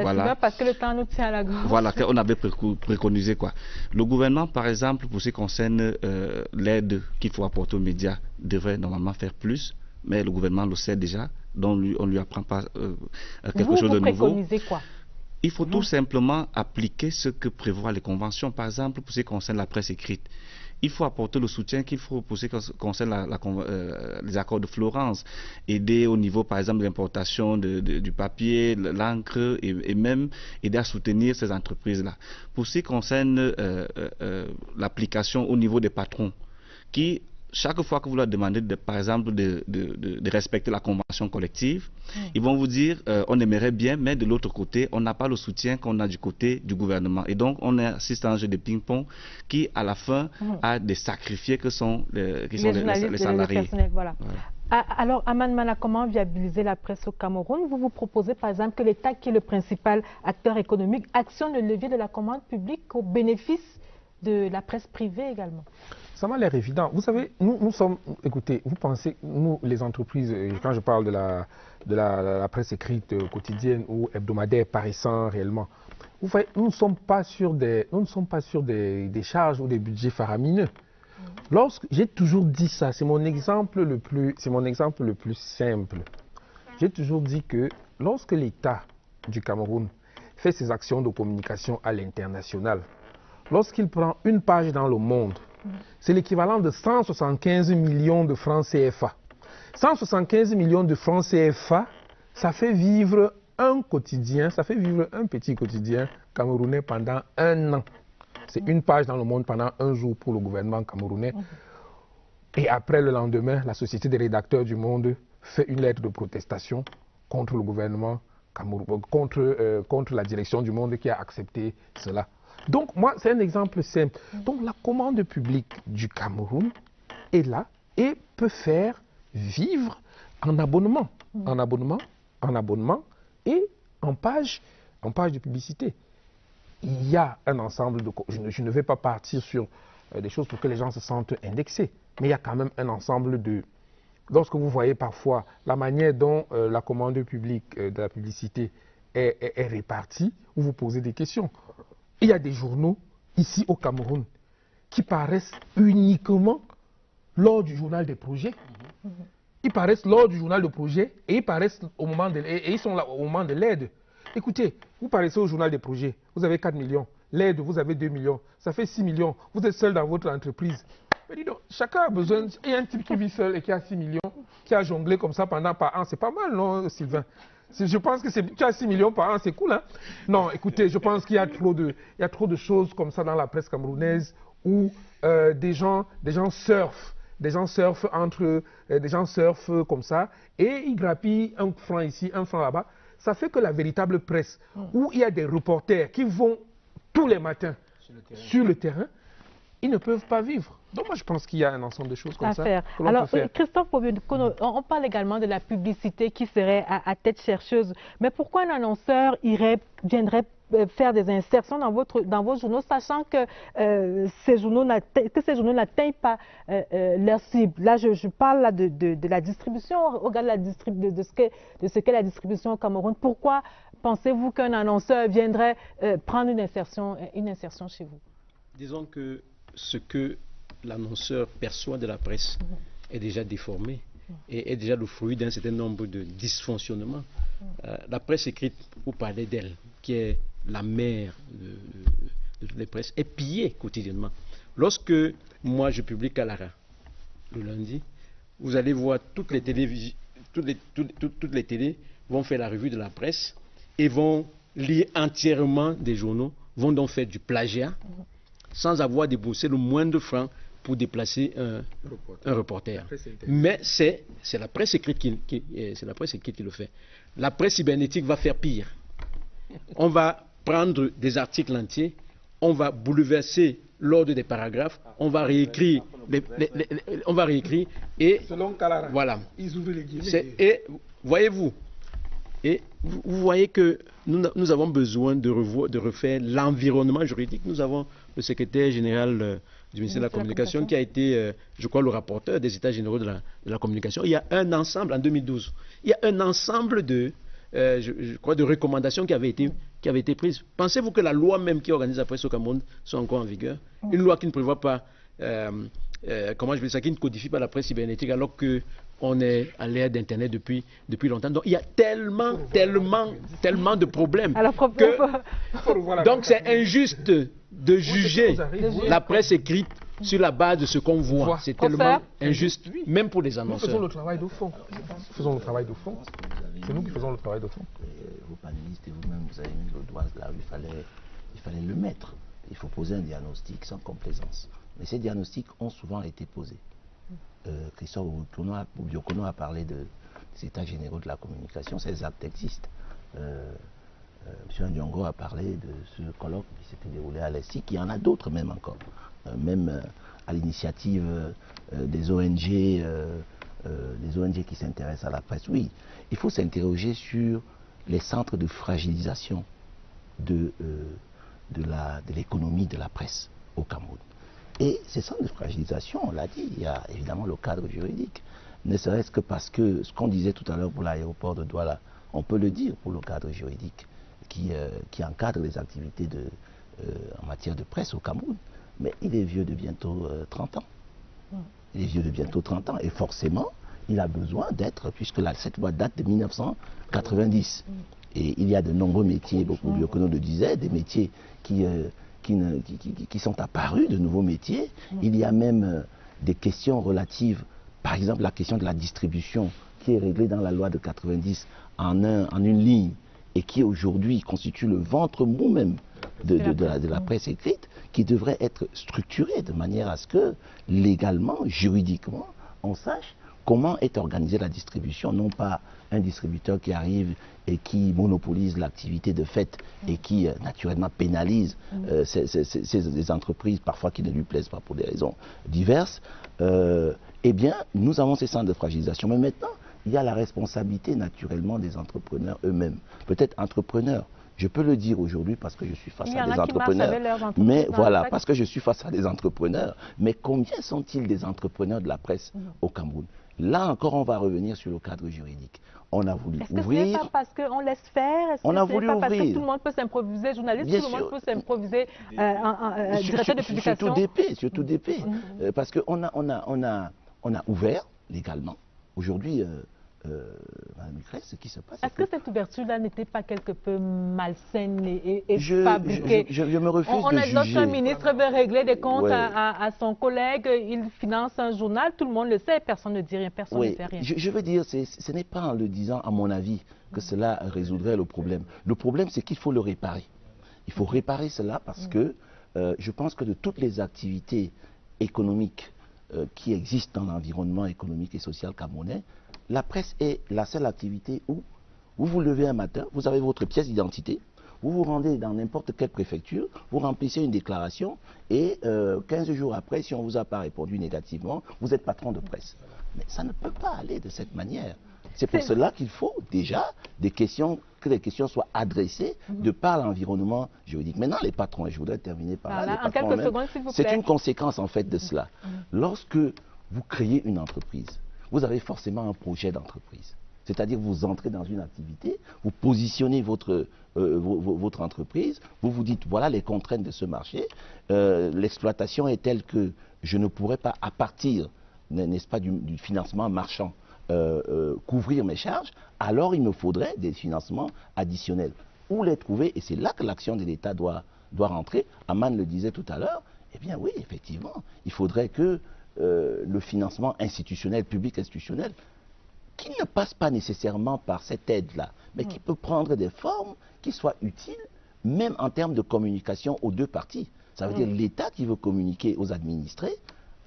voilà. Parce que le temps nous tient à la gorge. Voilà, on avait préconisé quoi. Le gouvernement, par exemple, pour ce qui concerne l'aide qu'il faut apporter aux médias, devrait normalement faire plus, mais le gouvernement le sait déjà, donc on ne lui apprend pas quelque chose de nouveau. Vous préconisez quoi? Il faut tout simplement appliquer ce que prévoient les conventions. Par exemple, pour ce qui concerne la presse écrite, il faut apporter le soutien qu'il faut pour ce qui concerne les accords de Florence, aider au niveau, par exemple, de l'importation du papier, l'encre, et même aider à soutenir ces entreprises-là. Pour ce qui concerne l'application au niveau des patrons, qui, chaque fois que vous leur demandez, par exemple, de respecter la convention collective, ils vont vous dire on aimerait bien, mais de l'autre côté, on n'a pas le soutien qu'on a du côté du gouvernement. Et donc, on assiste à un jeu de ping-pong qui, à la fin, a des sacrifiés que sont les salariés. Voilà. Alors, Aman Mana, comment viabiliser la presse au Cameroun? Vous proposez, par exemple, que l'État, qui est le principal acteur économique, actionne le levier de la commande publique au bénéfice de la presse privée également. Ça m'a l'air évident. Vous savez, nous sommes, écoutez, vous pensez, nous les entreprises, quand je parle de la presse écrite quotidienne ou hebdomadaire paraissant réellement, vous voyez, nous ne sommes pas sur des charges ou des budgets faramineux. J'ai toujours dit ça, c'est mon exemple le plus simple. J'ai toujours dit que lorsque l'État du Cameroun fait ses actions de communication à l'international, lorsqu'il prend une page dans le monde, c'est l'équivalent de 175 millions de francs CFA. 175 millions de francs CFA, ça fait vivre un quotidien, ça fait vivre un petit quotidien camerounais pendant un an. C'est une page dans le monde pendant un jour pour le gouvernement camerounais. Et après, le lendemain, la Société des rédacteurs du monde fait une lettre de protestation contre le gouvernement camerounais, contre la direction du monde qui a accepté cela. Donc, moi, c'est un exemple simple. Donc, la commande publique du Cameroun est là et peut faire vivre en abonnement, et en page de publicité. Il y a un ensemble de... Je ne vais pas partir sur des choses pour que les gens se sentent indexés, mais il y a quand même un ensemble de... Lorsque vous voyez parfois la manière dont la commande publique de la publicité est répartie, vous vous posez des questions. Il y a des journaux, ici au Cameroun, qui paraissent uniquement lors du journal des projets. Ils paraissent lors du journal de projet et ils paraissent ils sont là au moment de l'aide. Écoutez, vous paraissez au journal des projets, vous avez 4 millions, l'aide, vous avez 2 millions, ça fait 6 millions, vous êtes seul dans votre entreprise. Mais dis donc, chacun a besoin, il y a un type qui vit seul et qui a 6 millions, qui a jonglé comme ça pendant par an, c'est pas mal, non, Sylvain? Je pense que tu as 6 millions par an, c'est cool, hein? Non, écoutez, je pense qu'il y a trop de choses comme ça dans la presse camerounaise où des gens surfent. Des gens surfent comme ça et ils grappillent un franc ici, un franc là-bas. Ça fait que la véritable presse, où il y a des reporters qui vont tous les matins sur le terrain, ils ne peuvent pas vivre. Donc moi je pense qu'il y a un ensemble de choses comme à ça faire. que l'on Alors, peut faire. Christophe Obiokono, on parle également de la publicité qui serait à tête chercheuse. Mais pourquoi un annonceur viendrait faire des insertions dans vos journaux, sachant que ces journaux n'atteignent pas leur cible? Là, je parle là de la distribution, au regard de ce qu'est la distribution au Cameroun. Pourquoi pensez-vous qu'un annonceur viendrait prendre une insertion chez vous? Disons que ce que l'annonceur perçoit de la presse est déjà déformé et est déjà le fruit d'un certain nombre de dysfonctionnements. La presse écrite, vous parlez d'elle, qui est la mère de toutes les presses, est pillée quotidiennement. Lorsque moi je publie Kalara le lundi, vous allez voir toutes les télés vont faire la revue de la presse et vont lire entièrement des journaux, vont donc faire du plagiat sans avoir déboursé le moindre franc pour déplacer un reporter. Mais c'est la presse écrite qui le fait. La presse cybernétique va faire pire. On va prendre des articles entiers, on va bouleverser l'ordre des paragraphes, on va réécrire, et selon Kalara, voilà. Ils ouvrent les guillemets. Et voyez-vous, et vous voyez que nous avons besoin de refaire l'environnement juridique. Nous avons le secrétaire général du ministère de la Communication qui a été, je crois, le rapporteur des États généraux de la communication. Il y a un ensemble, en 2012, il y a un ensemble de, je crois, de recommandations qui avaient été prises. Pensez-vous que la loi même qui organise la presse au Cameroun soit encore en vigueur? Une loi qui ne prévoit pas, comment je vais dire ça, qui ne codifie pas la presse cybernétique alors que on est à l'ère d'Internet depuis longtemps. Donc il y a tellement de problèmes que donc c'est injuste de juger la presse écrite sur la base de ce qu'on voit. C'est tellement injuste, même pour les annonceurs. Nous faisons le travail de fond. Faisons le travail de fond. C'est nous qui faisons le travail de fond. Vos panélistes et vous-même, vous avez mis le doigt là où il fallait le mettre. Il faut poser un diagnostic sans complaisance. Mais ces diagnostics ont souvent été posés. Christophe Obiokono a parlé des états généraux de la communication. Ces actes existent. M. Ndiongo a parlé de ce colloque qui s'était déroulé à l'ESIC. Il y en a d'autres même encore. Même à l'initiative des ONG qui s'intéressent à la presse. Oui, il faut s'interroger sur les centres de fragilisation de l'économie de la presse au Cameroun. Et ces centres de fragilisation, on l'a dit, il y a évidemment le cadre juridique, ne serait-ce que parce que ce qu'on disait tout à l'heure pour l'aéroport de Douala, on peut le dire pour le cadre juridique qui encadre les activités en matière de presse au Cameroun. Mais il est vieux de bientôt 30 ans. Il est vieux de bientôt 30 ans et forcément, il a besoin d'être, puisque cette loi date de 1990. Et il y a de nombreux métiers, beaucoup de Obiokono le disait, des métiers qui sont apparus, de nouveaux métiers. Il y a même des questions relatives, par exemple la question de la distribution, qui est réglée dans la loi de 90 en une ligne, et qui aujourd'hui constitue le ventre mou même de la presse écrite, qui devrait être structurée de manière à ce que, légalement, juridiquement, on sache comment est organisée la distribution, non pas un distributeur qui arrive et qui monopolise l'activité de fait et qui naturellement pénalise ces entreprises, parfois qui ne lui plaisent pas pour des raisons diverses. Eh bien, nous avons ces centres de fragilisation. Mais maintenant, il y a la responsabilité naturellement des entrepreneurs eux-mêmes. Peut-être entrepreneurs. Je peux le dire aujourd'hui parce que je suis face à des entrepreneurs. Mais voilà, parce que je suis face à des entrepreneurs. Mais combien sont-ils des entrepreneurs de la presse au Cameroun? Là encore, on va revenir sur le cadre juridique. On a voulu ouvrir. Est-ce que ce n'est pas parce qu'on laisse faire? On a voulu ouvrir. Parce que tout le monde peut s'improviser journaliste, bien tout sûr. le monde peut s'improviser directeur de publication. Surtout DP. Parce qu'on a ouvert légalement. Aujourd'hui, Mme Lucrèce, ce qui se passe. Est-ce que cette ouverture-là n'était pas quelque peu malsaine et fabriquée? Je me refuse de juger. Notre ministre veut régler des comptes à son collègue, il finance un journal, tout le monde le sait, personne ne dit rien, personne ne fait rien. Je veux dire, ce n'est pas en le disant, à mon avis, que cela résoudrait le problème. Le problème, c'est qu'il faut le réparer. Il faut réparer cela parce que je pense que de toutes les activités économiques qui existent dans l'environnement économique et social camerounais, la presse est la seule activité où vous vous levez un matin, vous avez votre pièce d'identité, Vous vous rendez dans n'importe quelle préfecture, vous remplissez une déclaration et 15 jours après, si on ne vous a pas répondu négativement, vous êtes patron de presse. Mais ça ne peut pas aller de cette manière. C'est pour cela qu'il faut déjà que les questions soient adressées de par l'environnement juridique. Maintenant, les patrons, et je voudrais terminer par là, en quelques secondes, s'il vous plaît. C'est une conséquence en fait de cela. Lorsque vous créez une entreprise, vous avez forcément un projet d'entreprise. C'est-à-dire que vous entrez dans une activité, vous positionnez votre entreprise, vous vous dites voilà les contraintes de ce marché, l'exploitation est telle que je ne pourrais pas, à partir, n'est-ce pas, du financement marchand, couvrir mes charges, alors il me faudrait des financements additionnels. Où les trouver? Et c'est là que l'action de l'État doit rentrer. Aman le disait tout à l'heure, eh bien oui, effectivement, il faudrait que le financement institutionnel, public institutionnel, qui ne passe pas nécessairement par cette aide-là, mais qui peut prendre des formes qui soient utiles, même en termes de communication aux deux parties. Ça veut dire l'État qui veut communiquer aux administrés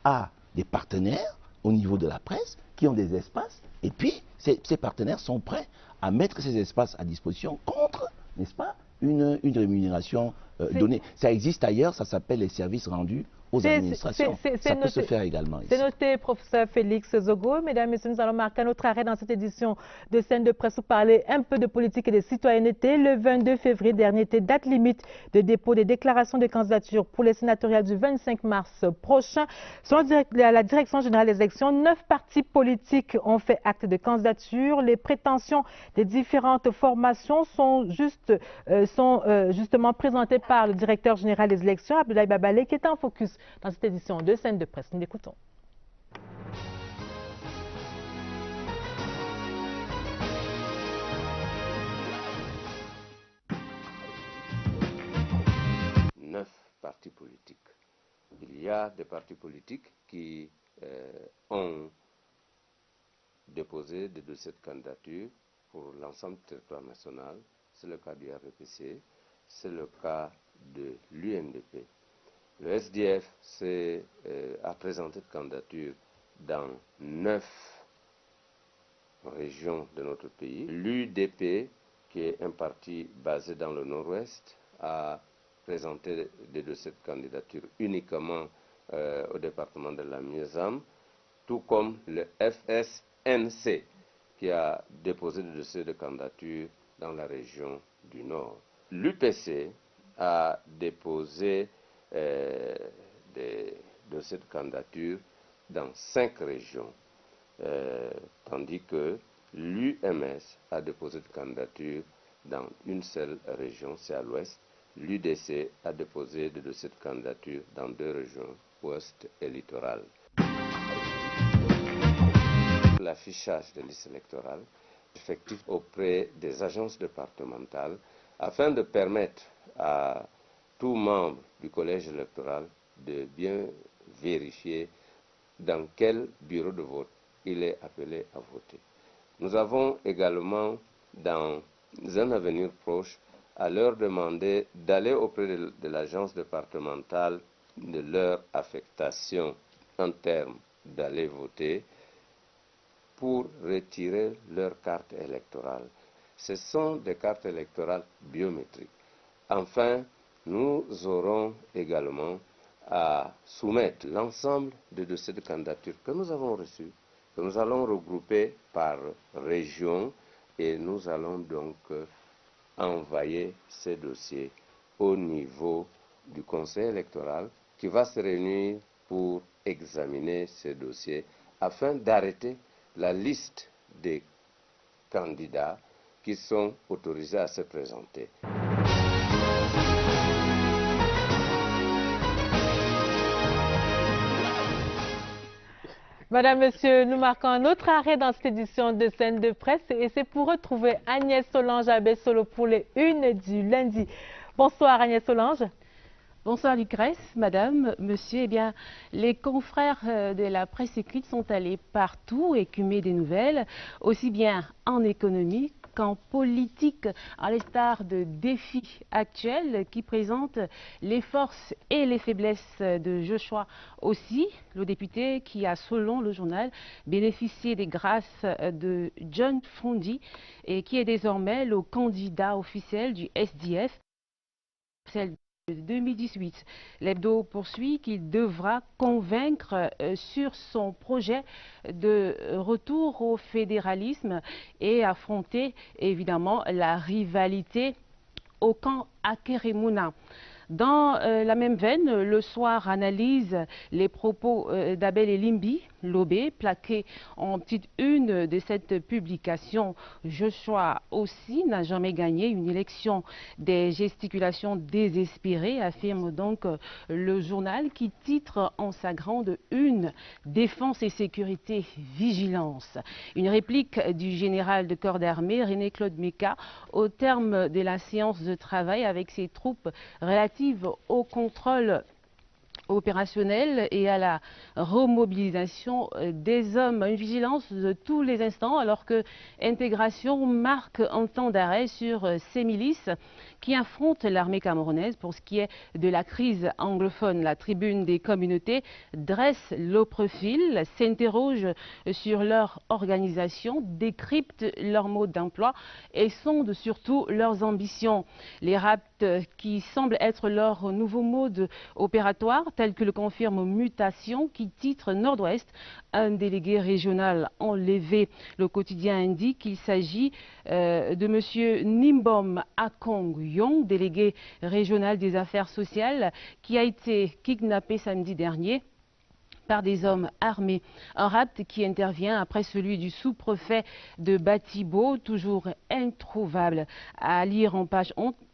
a des partenaires au niveau de la presse qui ont des espaces, et puis ces partenaires sont prêts à mettre ces espaces à disposition contre, n'est-ce pas, une rémunération donnée. Ça existe ailleurs, ça s'appelle les services rendus aux administrations. Ça peut se faire également ici. C'est noté, professeur Félix Zogo. Mesdames, Messieurs, nous allons marquer un autre arrêt dans cette édition de Scène de Presse pour parler un peu de politique et de citoyenneté. Le 22 février dernier était date limite de dépôt des déclarations de candidature pour les sénatoriales du 25 mars prochain. Selon la Direction générale des élections, 9 partis politiques ont fait acte de candidature. Les prétentions des différentes formations sont justement présentées par le directeur général des élections, Abdoulaye Babale, qui est en focus dans cette édition de Scène de Presse. Nous l'écoutons. Neuf partis politiques. Il y a des partis politiques qui ont déposé des dossiers de candidature pour l'ensemble du territoire national. C'est le cas du RPC, c'est le cas de l'UNDP. Le SDF a présenté de candidature dans 9 régions de notre pays. L'UDP, qui est un parti basé dans le nord-ouest, a présenté des dossiers de candidature uniquement au département de la Miezam, tout comme le FSNC, qui a déposé des dossiers de candidature dans la région du Nord. L'UPC a déposé des dossiers de candidature dans 5 régions, tandis que l'UMS a déposé de candidature dans une seule région, c'est à l'ouest. L'UDC a déposé des dossiers de candidature dans 2 régions, ouest et littoral. L'affichage des listes électorales effectif auprès des agences départementales afin de permettre à tout membre du collège électoral de bien vérifier dans quel bureau de vote il est appelé à voter. Nous avons également, dans un avenir proche, à leur demander d'aller auprès de l'agence départementale de leur affectation en termes d'aller voter pour retirer leur carte électorale. Ce sont des cartes électorales biométriques. Enfin, nous aurons également à soumettre l'ensemble des dossiers de candidature que nous avons reçus, que nous allons regrouper par région et nous allons donc envoyer ces dossiers au niveau du conseil électoral qui va se réunir pour examiner ces dossiers afin d'arrêter la liste des candidats qui sont autorisés à se présenter. Madame, Monsieur, nous marquons un autre arrêt dans cette édition de Scène de Presse et c'est pour retrouver Agnès Solange Abessolo pour les unes du lundi. Bonsoir Agnès Solange. Bonsoir Lucrèce, Madame, Monsieur. Eh bien, les confrères de la presse écrite sont allés partout écumer des nouvelles, aussi bien en économie qu'en politique, à l'instar de défis actuels qui présentent les forces et les faiblesses de Joshua aussi, le député qui a, selon le journal, bénéficié des grâces de John Frondi et qui est désormais le candidat officiel du SDF celle de 2018. L'hebdo poursuit qu'il devra convaincre sur son projet de retour au fédéralisme et affronter évidemment la rivalité au camp Akeremouna. Dans la même veine, Le Soir analyse les propos d'Abel Elimbi, Lobé, plaqué en petite une de cette publication. Joshua aussi n'a jamais gagné une élection. Des gesticulations désespérées, affirme donc le journal qui titre en sa grande une « Défense et sécurité, vigilance ». Une réplique du général de corps d'armée René-Claude Meka au terme de la séance de travail avec ses troupes relatives au contrôle opérationnel et à la remobilisation des hommes, une vigilance de tous les instants, alors que Intégration marque un temps d'arrêt sur ces milices qui affrontent l'armée camerounaise. Pour ce qui est de la crise anglophone, la tribune des communautés dresse le profil, s'interroge sur leur organisation, décrypte leurs modes d'emploi et sonde surtout leurs ambitions. Les rapts qui semblent être leur nouveau mode opératoire, tel que le confirme Mutation qui titre Nord-Ouest, un délégué régional enlevé. Le quotidien indique qu'il s'agit de M. Nimbom Akong Yong, délégué régional des affaires sociales, qui a été kidnappé samedi dernier par des hommes armés. Un rapt qui intervient après celui du sous-préfet de Batibo, toujours introuvable. À lire en page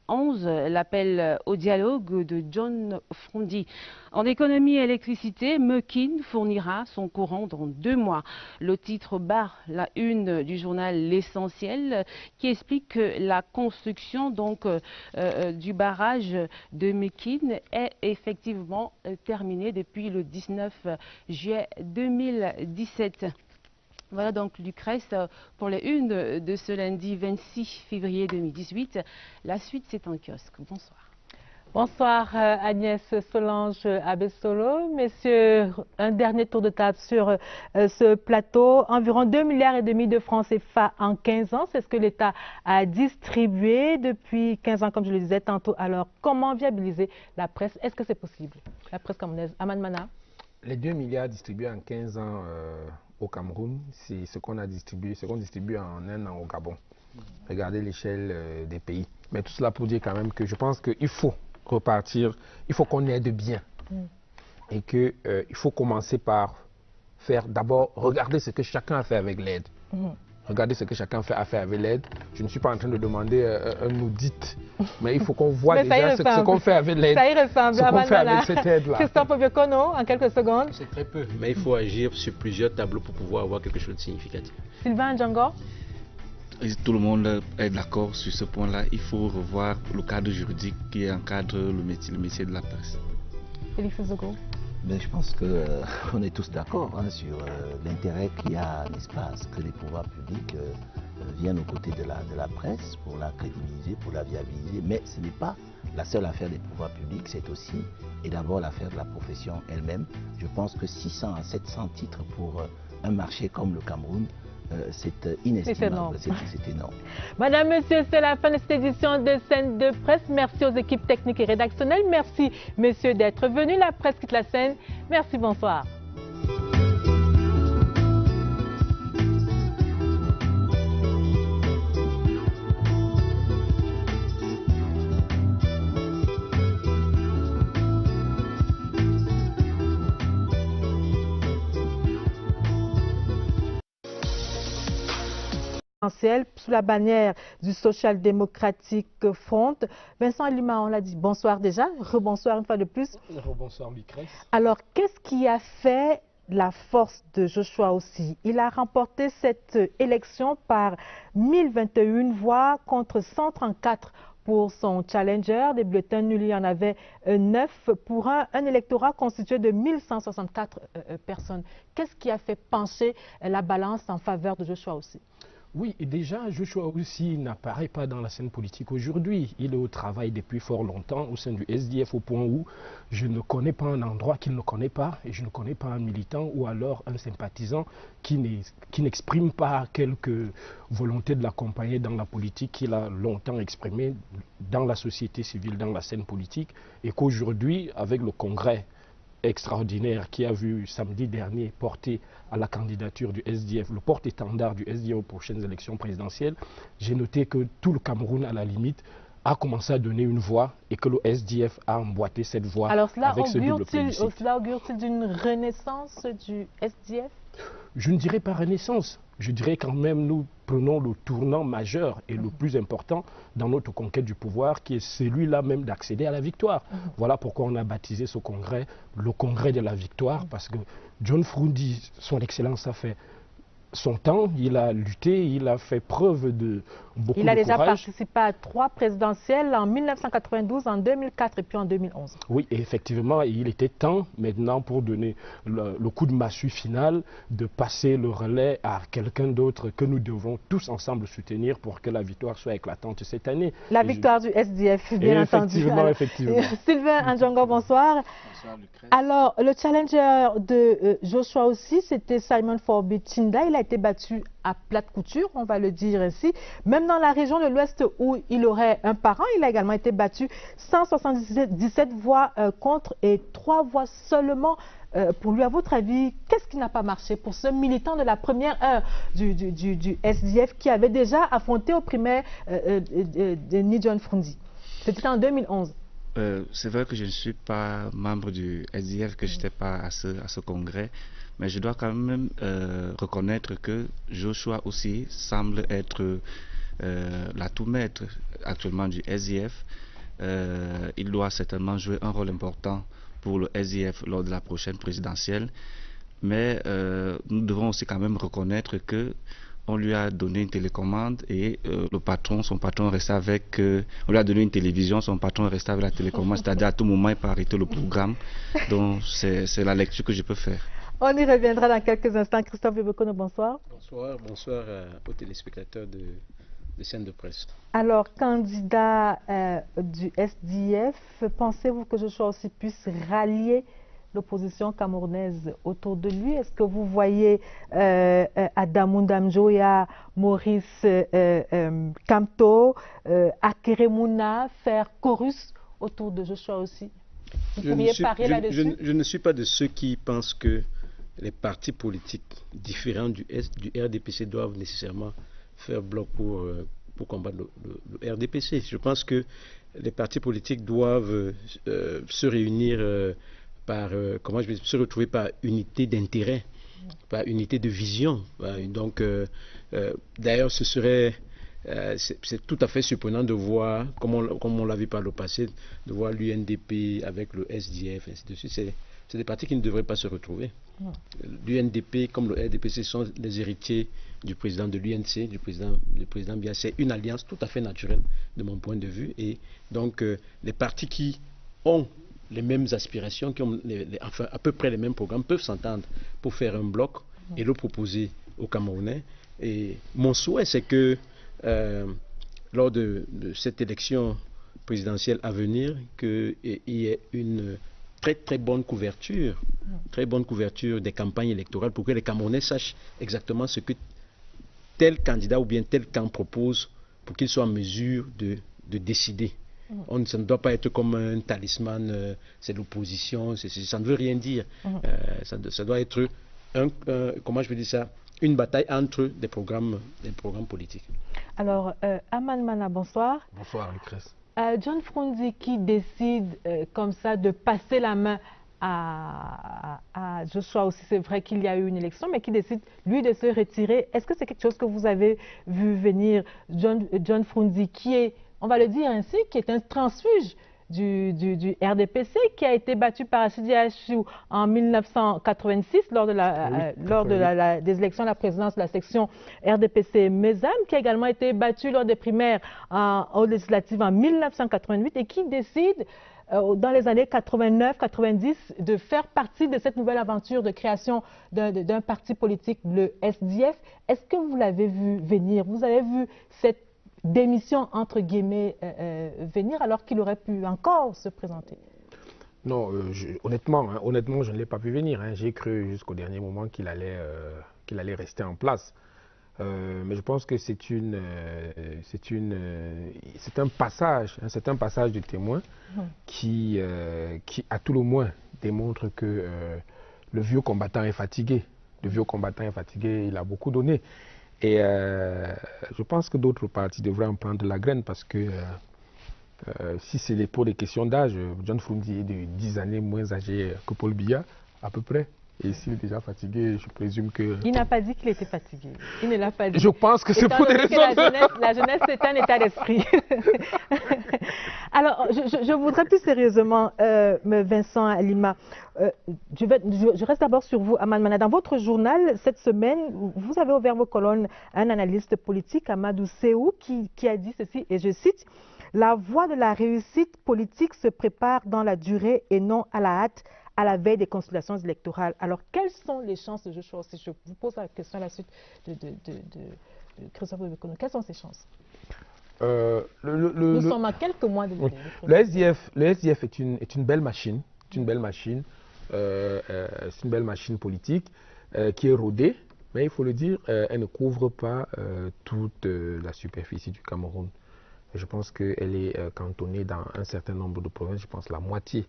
11, l'appel au dialogue de John Frondy. En économie et électricité, Mekin fournira son courant dans 2 mois. Le titre barre la une du journal L'Essentiel qui explique que la construction du barrage de Mekin est effectivement terminée depuis le 19 juillet 2017. Voilà donc Lucrèce pour les unes de ce lundi 26 février 2018. La suite, c'est en kiosque. Bonsoir. Bonsoir Agnès Solange Abessolo. Messieurs, un dernier tour de table sur ce plateau. Environ 2,5 milliards de francs CFA en 15 ans. C'est ce que l'État a distribué depuis 15 ans, comme je le disais tantôt. Alors, comment viabiliser la presse? Est-ce que c'est possible? La presse camerounaise. Aman Mana. Les 2 milliards distribués en 15 ans au Cameroun, c'est ce qu'on a distribué, ce qu'on distribue en 1 an au Gabon. Regardez l'échelle des pays. Mais tout cela pour dire quand même que je pense qu'il faut repartir, il faut qu'on aide bien. Et qu'il faut commencer par faire d'abord, regarder ce que chacun a fait avec l'aide. Regardez ce que chacun a fait avec l'aide. Je ne suis pas en train de demander un audit, mais il faut qu'on voit déjà ce qu'on fait avec l'aide. Ça y ressemble, ce qu'on fait avec cette aide-là. Christophe Obiokono, en quelques secondes. C'est très peu, mais il faut agir sur plusieurs tableaux pour pouvoir avoir quelque chose de significatif. Sylvain Django. Tout le monde est d'accord sur ce point-là. Il faut revoir le cadre juridique qui encadre le métier de la presse. Félix Zogo. Mais je pense qu'on est tous d'accord sur l'intérêt qu'il y a, n'est-ce pas, à ce que les pouvoirs publics viennent aux côtés de la presse pour la crédibiliser, pour la viabiliser. Mais ce n'est pas la seule affaire des pouvoirs publics, c'est aussi et d'abord l'affaire de la profession elle-même. Je pense que 600 à 700 titres pour un marché comme le Cameroun, c'est inestimable, c'est énorme. Madame, Monsieur, c'est la fin de cette édition de Scène de Presse. Merci aux équipes techniques et rédactionnelles. Merci, messieurs, d'être venus. La presse quitte la scène. Merci, bonsoir. Sous la bannière du Social Democratic Front. Vincent Lima, on l'a dit, bonsoir déjà, rebonsoir une fois de plus. Rebonsoir Lucrèce. Alors, qu'est-ce qui a fait la force de Joshua aussi? Il a remporté cette élection par 1021 voix contre 134 pour son challenger. Des bulletins nuls, il y en avait 9 pour un électorat constitué de 1164 personnes. Qu'est-ce qui a fait pencher la balance en faveur de Joshua aussi? Oui, et déjà, Joshua aussi n'apparaît pas dans la scène politique aujourd'hui. Il est au travail depuis fort longtemps au sein du SDF, au point où je ne connais pas un endroit qu'il ne connaît pas, et je ne connais pas un militant ou alors un sympathisant qui n'exprime pas quelque volonté de l'accompagner dans la politique qu'il a longtemps exprimée dans la société civile, dans la scène politique, et qu'aujourd'hui, avec le congrès extraordinaire qui a vu samedi dernier porter à la candidature du SDF, le porte-étendard du SDF aux prochaines élections présidentielles, j'ai noté que tout le Cameroun, à la limite, a commencé à donner une voix et que le SDF a emboîté cette voix. Alors cela avec ce double plébiscite. Cela augure-t-il d'une renaissance du SDF? Je ne dirais pas renaissance. Je dirais quand même nous prenons le tournant majeur et le plus important dans notre conquête du pouvoir, qui est celui-là même d'accéder à la victoire. Voilà pourquoi on a baptisé ce congrès le congrès de la victoire, parce que John Froundi, son excellence, a fait son temps, il a lutté, il a fait preuve de beaucoup de courage. Il a déjà participé à 3 présidentielles en 1992, en 2004 et puis en 2011. Oui, et effectivement, il était temps maintenant pour donner le coup de massue final, de passer le relais à quelqu'un d'autre que nous devons tous ensemble soutenir pour que la victoire soit éclatante cette année. La victoire du SDF, bien entendu. Effectivement. Sylvain Andjongo, bonsoir. Bonsoir, Lucrèce. Alors, le challenger de Joshua aussi, c'était Simon Forbes Chinda. Il a été battu à plate couture, on va le dire ainsi. Même dans la région de l'Ouest où il aurait un parent, il a également été battu 177 voix contre et 3 voix seulement pour lui. À votre avis, qu'est-ce qui n'a pas marché pour ce militant de la première heure du SDF qui avait déjà affronté au primaire de John Froundi? C'était en 2011. C'est vrai que je ne suis pas membre du SDF, que je n'étais pas à ce congrès, mais je dois quand même reconnaître que Joshua aussi semble être l'atout maître actuellement du SDF. Il doit certainement jouer un rôle important pour le SDF lors de la prochaine présidentielle, mais nous devons aussi quand même reconnaître que on lui a donné une télécommande et son patron restait avec... on lui a donné une télévision, son patron restait avec la télécommande, c'est-à-dire à tout moment il peut arrêter le programme. Donc c'est la lecture que je peux faire. On y reviendra dans quelques instants. Christophe Bebekono, bonsoir. Bonsoir aux téléspectateurs de scène de presse. Alors, candidat du SDF, pensez-vous que Joshua aussi puisse rallier l'opposition camerounaise autour de lui? Est-ce que vous voyez Adamou Damjoya, Maurice Kamto, Akeremouna faire chorus autour de Joshua aussi? Vous pourriez parier là-dessus? Je ne suis pas de ceux qui pensent que les partis politiques différents du RDPC doivent nécessairement faire bloc pour combattre le RDPC. Je pense que les partis politiques doivent se réunir se retrouver par unité d'intérêt, par unité de vision. Donc, d'ailleurs, ce serait, c'est tout à fait surprenant de voir, comme on l'a vu par le passé, de voir l'UNDP avec le SDF, ainsi de suite. C'est des partis qui ne devraient pas se retrouver. L'UNDP, comme le RDPC, sont les héritiers du président de l'UNC, du président Biya. C'est une alliance tout à fait naturelle de mon point de vue. Et donc, les partis qui ont les mêmes aspirations, qui ont enfin, à peu près les mêmes programmes, peuvent s'entendre pour faire un bloc et le proposer aux Camerounais. Et mon souhait, c'est que lors de cette élection présidentielle à venir, qu'il y ait une très bonne couverture des campagnes électorales pour que les Camerounais sachent exactement ce que tel candidat ou bien tel camp propose pour qu'ils soient en mesure de décider. Ça ne doit pas être comme un talisman, c'est l'opposition, ça ne veut rien dire. Ça doit être comment je veux dire ça, une bataille entre des programmes politiques. Alors, Aman Mana, bonsoir. Bonsoir, Lucrèce. John Froundi qui décide comme ça de passer la main à Joshua aussi, c'est vrai qu'il y a eu une élection, mais qui décide, lui, de se retirer. Est-ce que c'est quelque chose que vous avez vu venir? John Froundi, qui est, on va le dire ainsi, qui est un transfuge du RDPC, qui a été battu par Assidi Achou en 1986 lors des élections de la présidence de la section RDPC Mezam, qui a également été battu lors des primaires aux législatives en 1988 et qui décide dans les années 89-90, de faire partie de cette nouvelle aventure de création d'un parti politique, le SDF. Est-ce que vous l'avez vu venir? Vous avez vu cette démission, entre guillemets, venir alors qu'il aurait pu encore se présenter? Non, honnêtement, je ne l'ai pas vu venir. J'ai cru jusqu'au dernier moment qu'il allait rester en place. Mais je pense que c'est un passage de témoin qui, à tout le moins, démontre que le vieux combattant est fatigué. Le vieux combattant est fatigué, il a beaucoup donné. Et je pense que d'autres partis devraient en prendre la graine parce que si c'est pour les questions d'âge, John Froundi est de 10 années moins âgé que Paul Biya, à peu près. Et s'il est déjà fatigué, je présume que... Il n'a pas dit qu'il était fatigué. Il ne l'a pas dit. Je pense que c'est pour des raisons... La jeunesse, c'est un état d'esprit. Alors, je voudrais plus sérieusement, Vincent Alima, je reste d'abord sur vous, Aman Mana. Dans votre journal, cette semaine, vous avez ouvert vos colonnes à un analyste politique, Amadou Seou, qui a dit ceci, et je cite, « La voie de la réussite politique se prépare dans la durée et non à la hâte, à la veille des consultations électorales. » Alors, quelles sont les chances de Joshua Osei? Je vous pose la question à la suite de Christophe Obiakono. Quelles sont ces chances? Nous sommes à quelques mois de le SDF est une belle machine. C'est une belle machine. C'est une belle machine politique qui est rodée. Mais il faut le dire, elle ne couvre pas toute la superficie du Cameroun. Je pense qu'elle est cantonnée dans un certain nombre de provinces. Je pense la moitié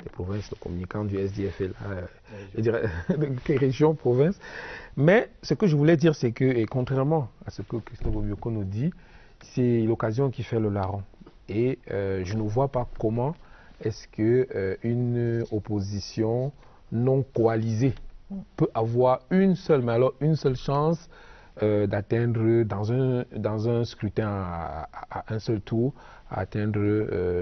des provinces, le communicant du SDF est là, je dirais, des régions, provinces. Mais ce que je voulais dire, c'est que, et contrairement à ce que Christophe Obiakono nous dit, c'est l'occasion qui fait le larron. Et je ne vois pas comment est-ce qu'une opposition non coalisée peut avoir une seule chance d'atteindre dans un scrutin à un seul tour, à atteindre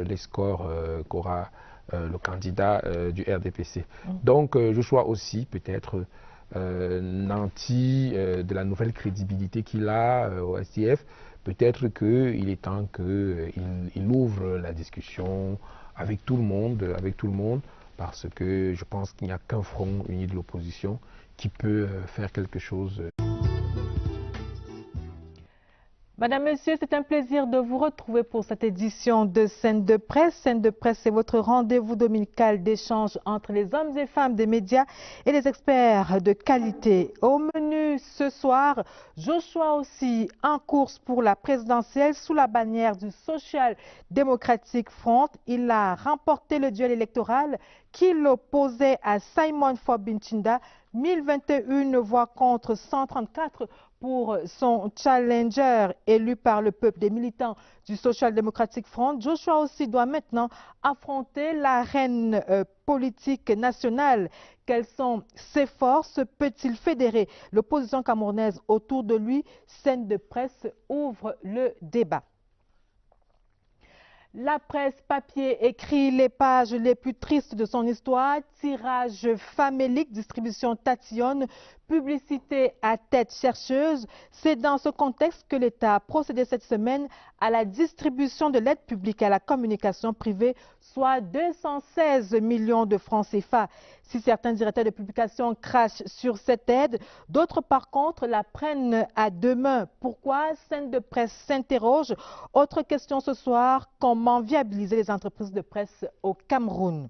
les scores qu'aura le candidat du RDPC. Donc Joshua aussi peut-être nanti de la nouvelle crédibilité qu'il a au SDF, peut-être qu'il est temps qu'il ouvre la discussion avec tout le monde, parce que je pense qu'il n'y a qu'un front uni de l'opposition qui peut faire quelque chose. Madame, Monsieur, c'est un plaisir de vous retrouver pour cette édition de Scène de Presse. Scène de Presse, c'est votre rendez-vous dominical d'échange entre les hommes et femmes des médias et les experts de qualité. Au menu ce soir, Joshua Osei en course pour la présidentielle sous la bannière du Social Democratic Front. Il a remporté le duel électoral qui l'opposait à Simon Fobe-Ntsinda, 1021 voix contre 134 pour son challenger élu par le peuple. Des militants du Social Democratic Front, Joshua Osei doit maintenant affronter l'arène politique nationale. Quelles sont ses forces? Peut-il fédérer l'opposition camerounaise autour de lui? Scène de Presse ouvre le débat. La presse papier écrit les pages les plus tristes de son histoire, tirage famélique, distribution tatillonne, publicité à tête chercheuse. C'est dans ce contexte que l'État a procédé cette semaine à la distribution de l'aide publique à la communication privée, soit 216 millions de francs CFA. Si certains directeurs de publication crachent sur cette aide, d'autres par contre la prennent à deux mains. Pourquoi? Scène de Presse s'interroge. Autre question ce soir, comment viabiliser les entreprises de presse au Cameroun?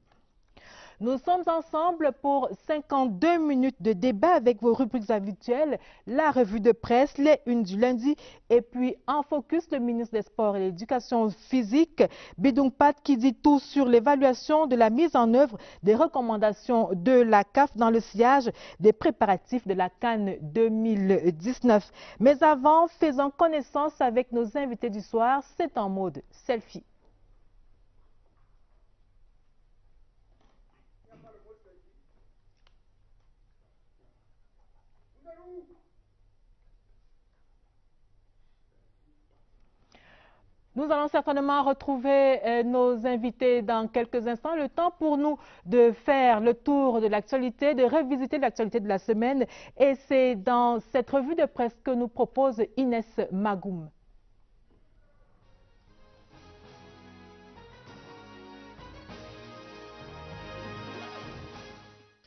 Nous sommes ensemble pour 52 minutes de débat avec vos rubriques habituelles, la revue de presse, les unes du lundi, et puis en focus, le ministre des Sports et de l'Éducation physique, Bidung Pat, qui dit tout sur l'évaluation de la mise en œuvre des recommandations de la CAF dans le sillage des préparatifs de la CAN 2019. Mais avant, faisons connaissance avec nos invités du soir, c'est en mode selfie. Nous allons certainement retrouver nos invités dans quelques instants. Le temps pour nous de faire le tour de l'actualité, de revisiter l'actualité de la semaine. Et c'est dans cette revue de presse que nous propose Inès Magoum.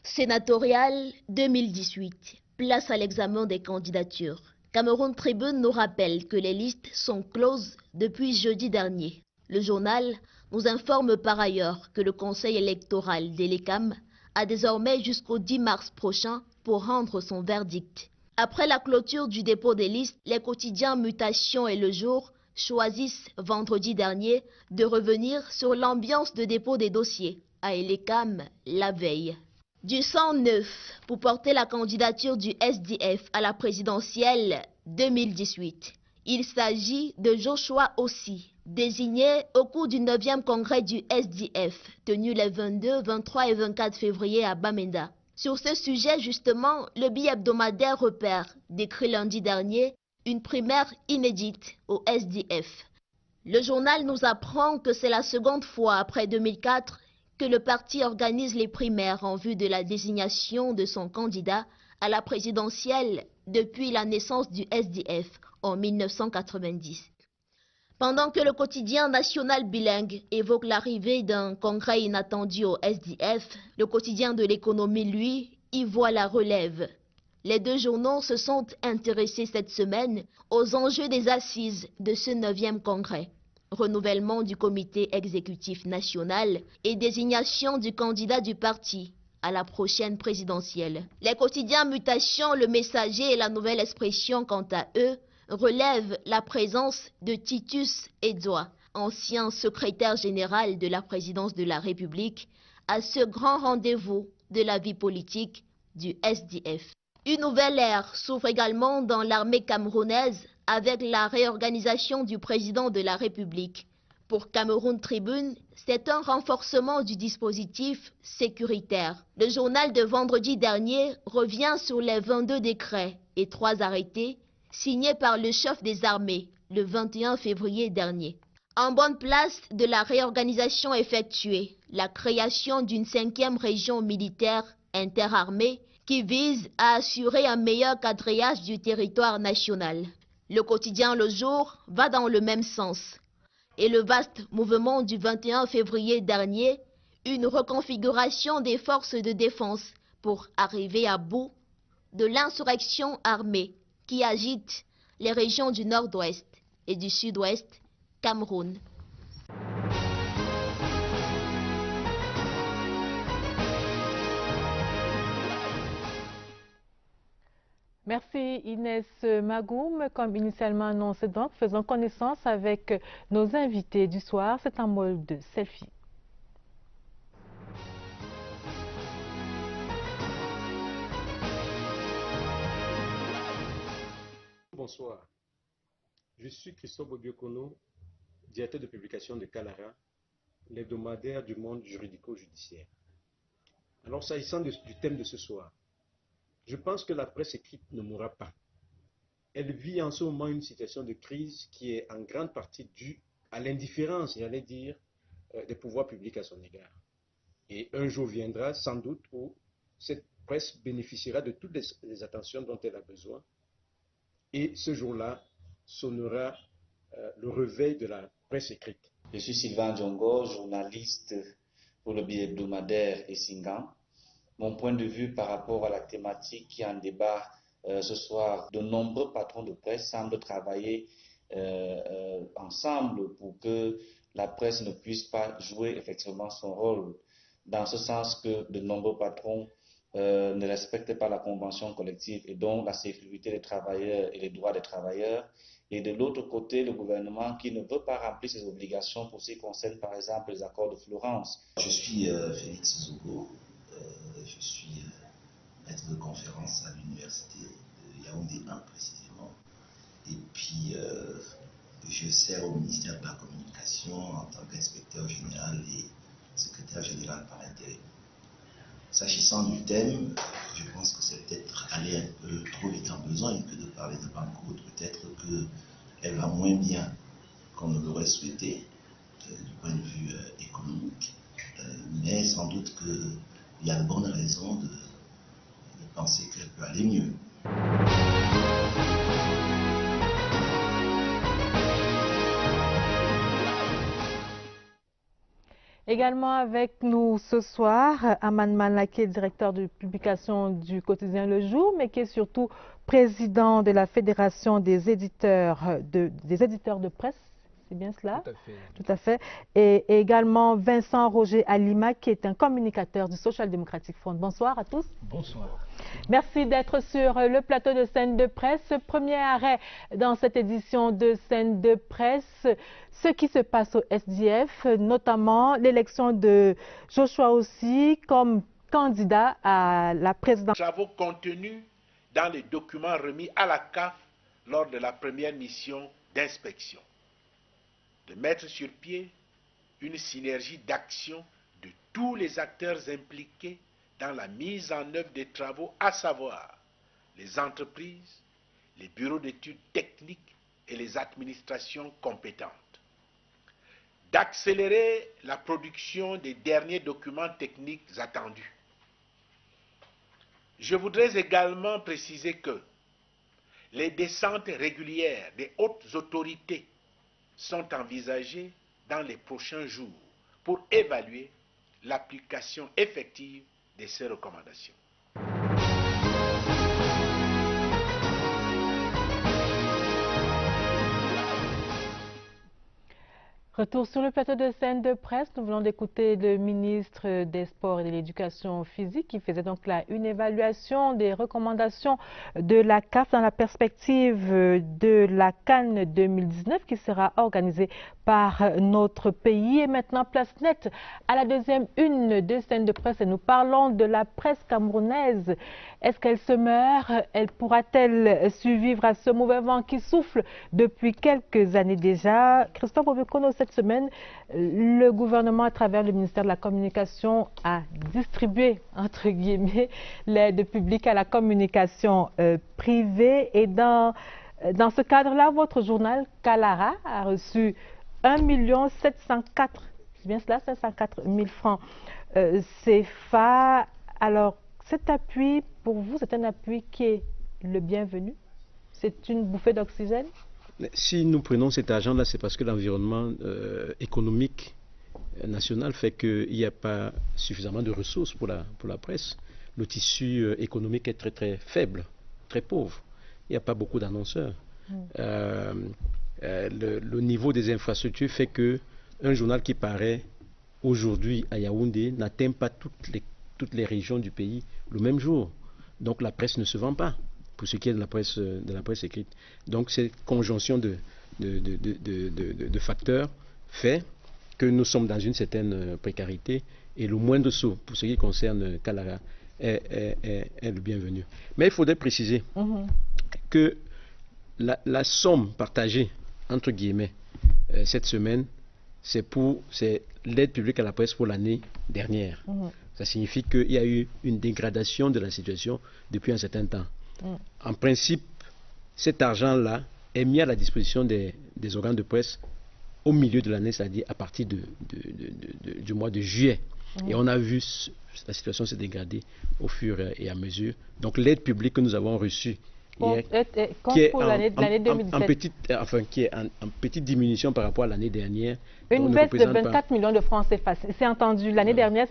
Sénatorial 2018. Place à l'examen des candidatures. Cameroun Tribune nous rappelle que les listes sont closes depuis jeudi dernier. Le journal nous informe par ailleurs que le Conseil électoral de l'ECAM a désormais jusqu'au 10 mars prochain pour rendre son verdict. Après la clôture du dépôt des listes, les quotidiens Mutation et Le Jour choisissent vendredi dernier de revenir sur l'ambiance de dépôt des dossiers à l'ECAM la veille. Du sang neuf pour porter la candidature du SDF à la présidentielle 2018. Il s'agit de Joshua Ossi, désigné au cours du 9e congrès du SDF, tenu les 22, 23 et 24 février à Bamenda. Sur ce sujet, justement, le billet hebdomadaire Repère décrit lundi dernier une primaire inédite au SDF. Le journal nous apprend que c'est la seconde fois après 2004 que le parti organise les primaires en vue de la désignation de son candidat à la présidentielle depuis la naissance du SDF en 1990. Pendant que le quotidien national bilingue évoque l'arrivée d'un congrès inattendu au SDF, le quotidien de l'économie, lui, y voit la relève. Les deux journaux se sont intéressés cette semaine aux enjeux des assises de ce 9e congrès. Renouvellement du comité exécutif national et désignation du candidat du parti à la prochaine présidentielle. Les quotidiens Mutation, Le Messager et La Nouvelle Expression, quant à eux, relèvent la présence de Titus Edouard, ancien secrétaire général de la présidence de la République, à ce grand rendez-vous de la vie politique du SDF. Une nouvelle ère s'ouvre également dans l'armée camerounaise avec la réorganisation du président de la République. Pour Cameroun Tribune, c'est un renforcement du dispositif sécuritaire. Le journal de vendredi dernier revient sur les 22 décrets et 3 arrêtés signés par le chef des armées le 21 février dernier. En bonne place de la réorganisation effectuée, la création d'une 5e région militaire interarmée qui vise à assurer un meilleur quadrillage du territoire national. Le quotidien Le Jour va dans le même sens. Et le vaste mouvement du 21 février dernier, une reconfiguration des forces de défense pour arriver à bout de l'insurrection armée qui agite les régions du nord-ouest et du sud-ouest Cameroun. Merci Inès Magoum. Comme initialement annoncé, donc, faisons connaissance avec nos invités du soir. C'est un mode de selfie. Bonsoir. Je suis Christophe Obiokono, directeur de publication de Kalara, l'hebdomadaire du monde juridico-judiciaire. Alors, s'agissant du thème de ce soir, je pense que la presse écrite ne mourra pas. Elle vit en ce moment une situation de crise qui est en grande partie due à l'indifférence, j'allais dire, des pouvoirs publics à son égard. Et un jour viendra, sans doute, où cette presse bénéficiera de toutes les attentions dont elle a besoin. Et ce jour-là sonnera le réveil de la presse écrite. Je suis Sylvain Djongo, journaliste pour le billet hebdomadaire Essingan. Mon point de vue par rapport à la thématique qui est en débat ce soir, de nombreux patrons de presse semblent travailler ensemble pour que la presse ne puisse pas jouer effectivement son rôle, dans ce sens que de nombreux patrons ne respectent pas la convention collective et donc la sécurité des travailleurs et les droits des travailleurs. Et de l'autre côté, le gouvernement qui ne veut pas remplir ses obligations pour ce qui concerne par exemple les accords de Florence. Je suis Félix Zogo. Je suis maître de conférence à l'université de Yaoundé 1 précisément. Et puis, je sers au ministère de la Communication en tant qu'inspecteur général et secrétaire général par intérim. S'agissant du thème, je pense que c'est peut-être aller un peu trop vite en besoin que de parler de banqueroute. Peut-être qu'elle va moins bien qu'on ne l'aurait souhaité du point de vue économique. Mais sans doute qu'il y a de bonnes raisons de penser qu'elle peut aller mieux. Également avec nous ce soir, Aman Mana, qui est directeur de publication du quotidien Le Jour, mais qui est surtout président de la Fédération des éditeurs de presse. C'est bien cela? Tout à fait. Tout à fait. Et également Vincent Roger Alima, qui est un communicateur du Social Democratic Front. Bonsoir à tous. Bonsoir. Merci d'être sur le plateau de Scène de Presse. Premier arrêt dans cette édition de Scène de Presse, ce qui se passe au SDF, notamment l'élection de Joshua Ossi comme candidat à la présidence. Travaux contenus dans les documents remis à la CAF lors de la première mission d'inspection. De mettre sur pied une synergie d'action de tous les acteurs impliqués dans la mise en œuvre des travaux, à savoir les entreprises, les bureaux d'études techniques et les administrations compétentes. D'accélérer la production des derniers documents techniques attendus. Je voudrais également préciser que les descentes régulières des hautes autorités sont envisagées dans les prochains jours pour évaluer l'application effective de ces recommandations. Retour sur le plateau de Scène de Presse. Nous venons d'écouter le ministre des Sports et de l'Éducation physique qui faisait donc là une évaluation des recommandations de la CAF dans la perspective de la CAN 2019 qui sera organisée par notre pays. Et maintenant, place nette à la deuxième une de Scène de Presse et nous parlons de la presse camerounaise. Est-ce qu'elle se meurt? Elle pourra-t-elle survivre à ce mauvais vent qui souffle depuis quelques années déjà? Christophe Obekono, cette semaine, le gouvernement, à travers le ministère de la Communication, a distribué, entre guillemets, l'aide publique à la communication privée. Et dans ce cadre-là, votre journal, Kalara, a reçu 1 704 000 francs CFA. Alors, cet appui, pour vous, c'est un appui qui est le bienvenu? C'est une bouffée d'oxygène? Si nous prenons cet argent-là, c'est parce que l'environnement économique national fait qu'il n'y a pas suffisamment de ressources pour la presse. Le tissu économique est très très faible, très pauvre. Il n'y a pas beaucoup d'annonceurs. Le niveau des infrastructures fait qu'un journal qui paraît aujourd'hui à Yaoundé n'atteint pas toutes les régions du pays le même jour. Donc la presse ne se vend pas, pour ce qui est de la presse écrite. Donc cette conjonction de facteurs fait que nous sommes dans une certaine précarité et le moindre saut, pour ce qui concerne Kalara, est le bienvenu. Mais il faudrait préciser que la somme partagée, entre guillemets, cette semaine, c'est l'aide publique à la presse pour l'année dernière. Ça signifie qu'il y a eu une dégradation de la situation depuis un certain temps. En principe, cet argent-là est mis à la disposition des organes de presse au milieu de l'année, c'est-à-dire à partir du mois de juillet. Et on a vu la situation se dégrader au fur et à mesure. Donc l'aide publique que nous avons reçue, qui est en petite diminution par rapport à l'année dernière. Une baisse de 24 millions de francs CFA. C'est entendu. L'année dernière,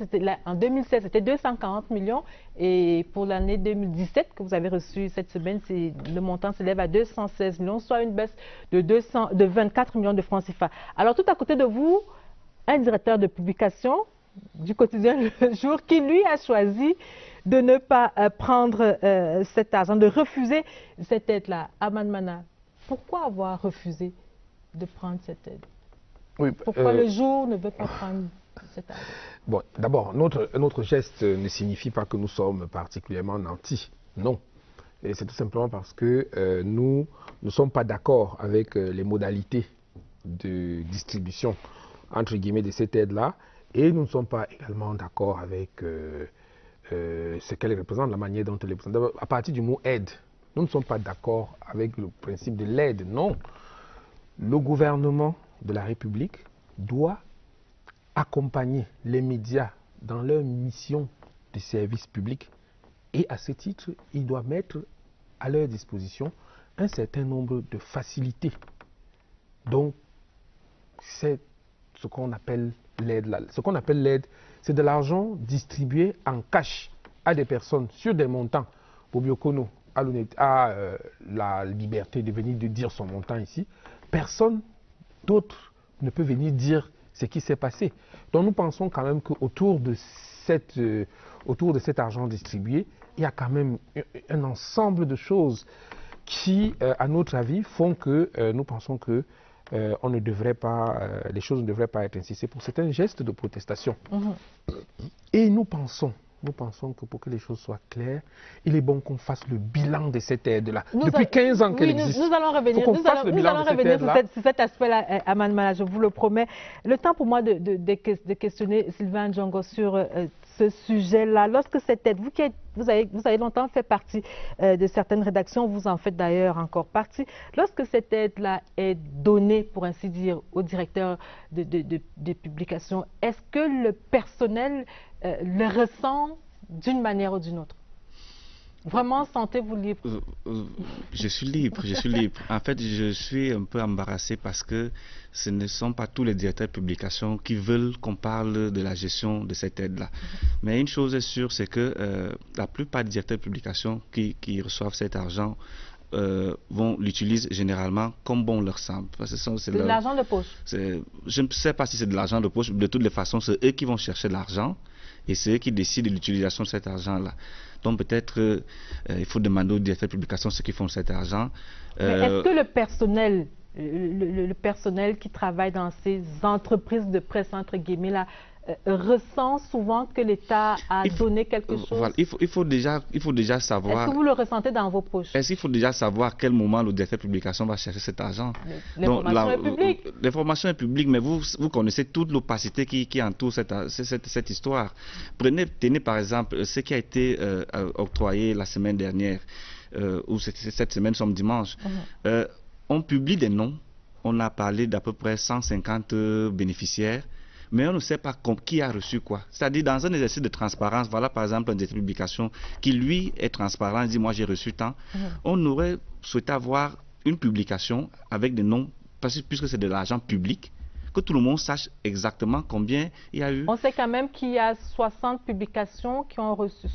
en 2016, c'était 240 millions. Et pour l'année 2017, que vous avez reçu cette semaine, le montant s'élève à 216 millions, soit une baisse de 24 millions de francs CFA. Alors, tout à côté de vous, un directeur de publication du quotidien Le Jour qui, lui, a choisi de ne pas prendre cet argent, de refuser cette aide-là. Aman Mana, pourquoi avoir refusé de prendre cette aide? Oui, pourquoi Le Jour ne veut pas prendre cette aide? Bon, d'abord, notre geste ne signifie pas que nous sommes particulièrement nantis. Non. Et c'est tout simplement parce que nous ne sommes pas d'accord avec les modalités de distribution, entre guillemets, de cette aide-là. Et nous ne sommes pas également d'accord avec ce qu'elle représente, la manière dont elle représente. À partir du mot aide, nous ne sommes pas d'accord avec le principe de l'aide. Non. Le gouvernement de la République doit accompagner les médias dans leur mission de service public. Et à ce titre, il doit mettre à leur disposition un certain nombre de facilités. Donc, c'est ce qu'on appelle l'aide. Ce qu'on appelle l'aide, c'est de l'argent distribué en cash à des personnes sur des montants. Bobio Kono a la liberté de venir de dire son montant ici. Personne d'autre ne peut venir dire ce qui s'est passé. Donc nous pensons quand même qu'autour de cet argent distribué, il y a quand même un ensemble de choses qui, à notre avis, font que nous pensons que les choses ne devraient pas être ainsi. C'est pour certains gestes de protestation. Et nous pensons que pour que les choses soient claires, il est bon qu'on fasse le bilan de cette aide-là. Depuis 15 ans qu'elle existe. Nous allons revenir, sur cet aspect-là, Aman Mala, je vous le promets. Le temps pour moi de questionner Sylvain Djongo sur ce sujet-là. Lorsque cette aide, vous avez longtemps fait partie de certaines rédactions, vous en faites d'ailleurs encore partie. Lorsque cette aide-là est donnée, pour ainsi dire, au directeur de publication, est-ce que le personnel le ressent d'une manière ou d'une autre? Vraiment, sentez-vous libre? Je suis libre. En fait, je suis un peu embarrassé parce que ce ne sont pas tous les directeurs de publication qui veulent qu'on parle de la gestion de cette aide-là. Mais une chose est sûre, c'est que la plupart des directeurs de publication qui reçoivent cet argent l'utilisent généralement comme bon leur semble. C'est de l'argent de poche? Je ne sais pas si c'est de l'argent de poche. De toutes les façons, c'est eux qui vont chercher l'argent et c'est eux qui décident de l'utilisation de cet argent-là. Donc peut-être il faut demander aux directeurs de publication ceux qui font cet argent. Est-ce que le personnel qui travaille dans ces entreprises de presse, entre guillemets, là, ressent souvent que l'État a donné quelque chose? Voilà, il faut déjà savoir... Est-ce que vous le ressentez dans vos poches? Est-ce qu'il faut déjà savoir à quel moment le directeur de publication va chercher cet argent? L'information est publique. L'information est publique, mais vous connaissez toute l'opacité qui entoure cette histoire. Tenez par exemple ce qui a été octroyé la semaine dernière, ou cette semaine, sommes dimanche. On publie des noms, on a parlé d'à peu près 150 bénéficiaires, mais on ne sait pas qui a reçu quoi. C'est-à-dire dans un exercice de transparence, voilà par exemple un directeur de publication qui lui est transparent, dit moi j'ai reçu tant. On aurait souhaité avoir une publication avec des noms, puisque c'est de l'argent public, que tout le monde sache exactement combien il y a eu. On sait quand même qu'il y a 65 publications qui ont reçu cette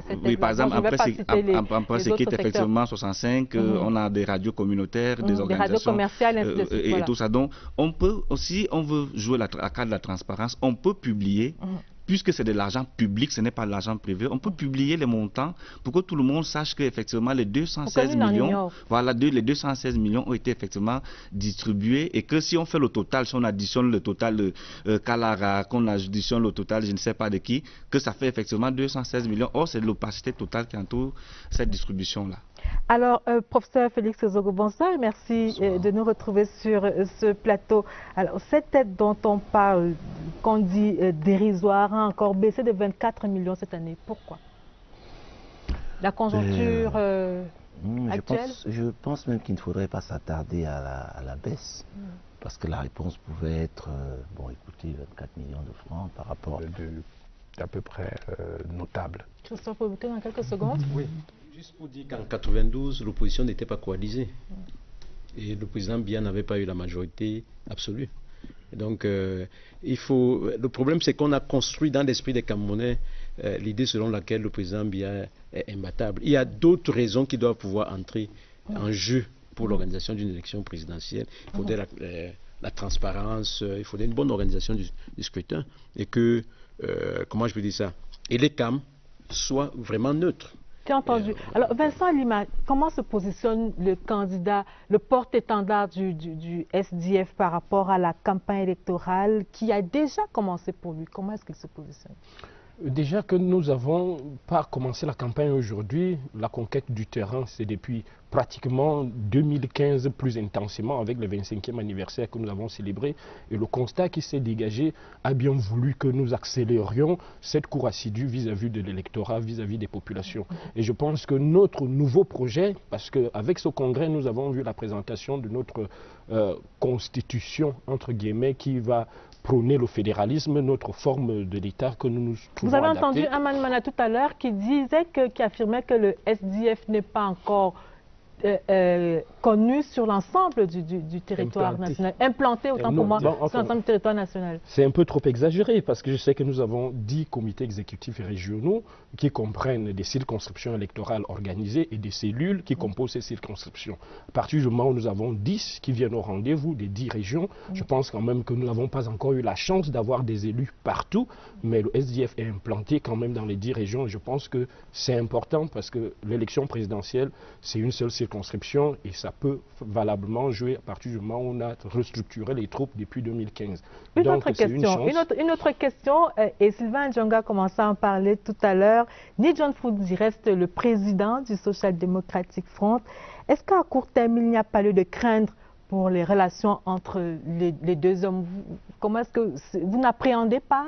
aide. Oui, par exemple, après ce qui est effectivement 65, on a des radios communautaires, des organisations. Des radios commerciales, ainsi de suite, et tout ça. Donc, on peut aussi, on veut jouer la carte de la transparence, on peut publier. Puisque c'est de l'argent public, ce n'est pas de l'argent privé, on peut publier les montants pour que tout le monde sache qu'effectivement les 216 millions, voilà, les 216 millions ont été effectivement distribués et que si on fait le total, si on additionne le total de Kalara, qu'on additionne le total, je ne sais pas de qui, que ça fait effectivement 216 millions. Or, c'est l'opacité totale qui entoure cette distribution-là. Alors, professeur Félix Zogo, bonsoir et merci de nous retrouver sur ce plateau. Alors, cette aide dont on parle, qu'on dit dérisoire, a encore baissé de 24 millions cette année. Pourquoi? La conjoncture actuelle? Je pense même qu'il ne faudrait pas s'attarder à la baisse, parce que la réponse pouvait être, bon, écoutez, 24 millions de francs par rapport... d'à peu près notable. Christophe, vous dans quelques secondes? Oui. Juste pour dire qu'en 92, l'opposition n'était pas coalisée. Et le président Biya n'avait pas eu la majorité absolue. Et donc, le problème, c'est qu'on a construit dans l'esprit des Camerounais l'idée selon laquelle le président Biya est imbattable. Il y a d'autres raisons qui doivent pouvoir entrer en jeu pour l'organisation d'une élection présidentielle. Il faudrait la transparence, il faudrait une bonne organisation du scrutin. Et que, comment je peux dire ça, et les CAM soient vraiment neutres. J'ai entendu. Alors, Vincent Lima, comment se positionne le candidat, le porte-étendard du SDF par rapport à la campagne électorale qui a déjà commencé pour lui? Comment est-ce qu'il se positionne? Déjà que nous n'avons pas commencé la campagne aujourd'hui, la conquête du terrain, c'est depuis pratiquement 2015 plus intensément avec le 25e anniversaire que nous avons célébré. Et le constat qui s'est dégagé a bien voulu que nous accélérions cette cour assidue vis-à-vis de l'électorat, vis-à-vis des populations. Et je pense que notre nouveau projet, parce qu'avec ce congrès, nous avons vu la présentation de notre constitution, entre guillemets, qui va prôner le fédéralisme, notre forme de l'État que nous trouvons Vous avez adaptée. entendu Aman Mana tout à l'heure qui affirmait que le SDF n'est pas encore connu sur l'ensemble du territoire national, implanté autant pour moi sur l'ensemble du territoire national. C'est un peu trop exagéré parce que je sais que nous avons 10 comités exécutifs régionaux qui comprennent des circonscriptions électorales organisées et des cellules qui composent ces circonscriptions. À partir du moment où nous avons 10 qui viennent au rendez-vous des 10 régions, je pense quand même que nous n'avons pas encore eu la chance d'avoir des élus partout, mais le SDF est implanté quand même dans les 10 régions et je pense que c'est important parce que l'élection présidentielle, c'est une seule circonscription et ça peut valablement jouer à partir du moment où on a restructuré les troupes depuis 2015. Une autre question, et Sylvain Djonga a commencé à en parler tout à l'heure. Ni John Froudi reste le président du Social Democratic Front. Est-ce qu'à court terme, il n'y a pas lieu de craindre pour les relations entre les deux hommes? Comment est-ce que vous n'appréhendez pas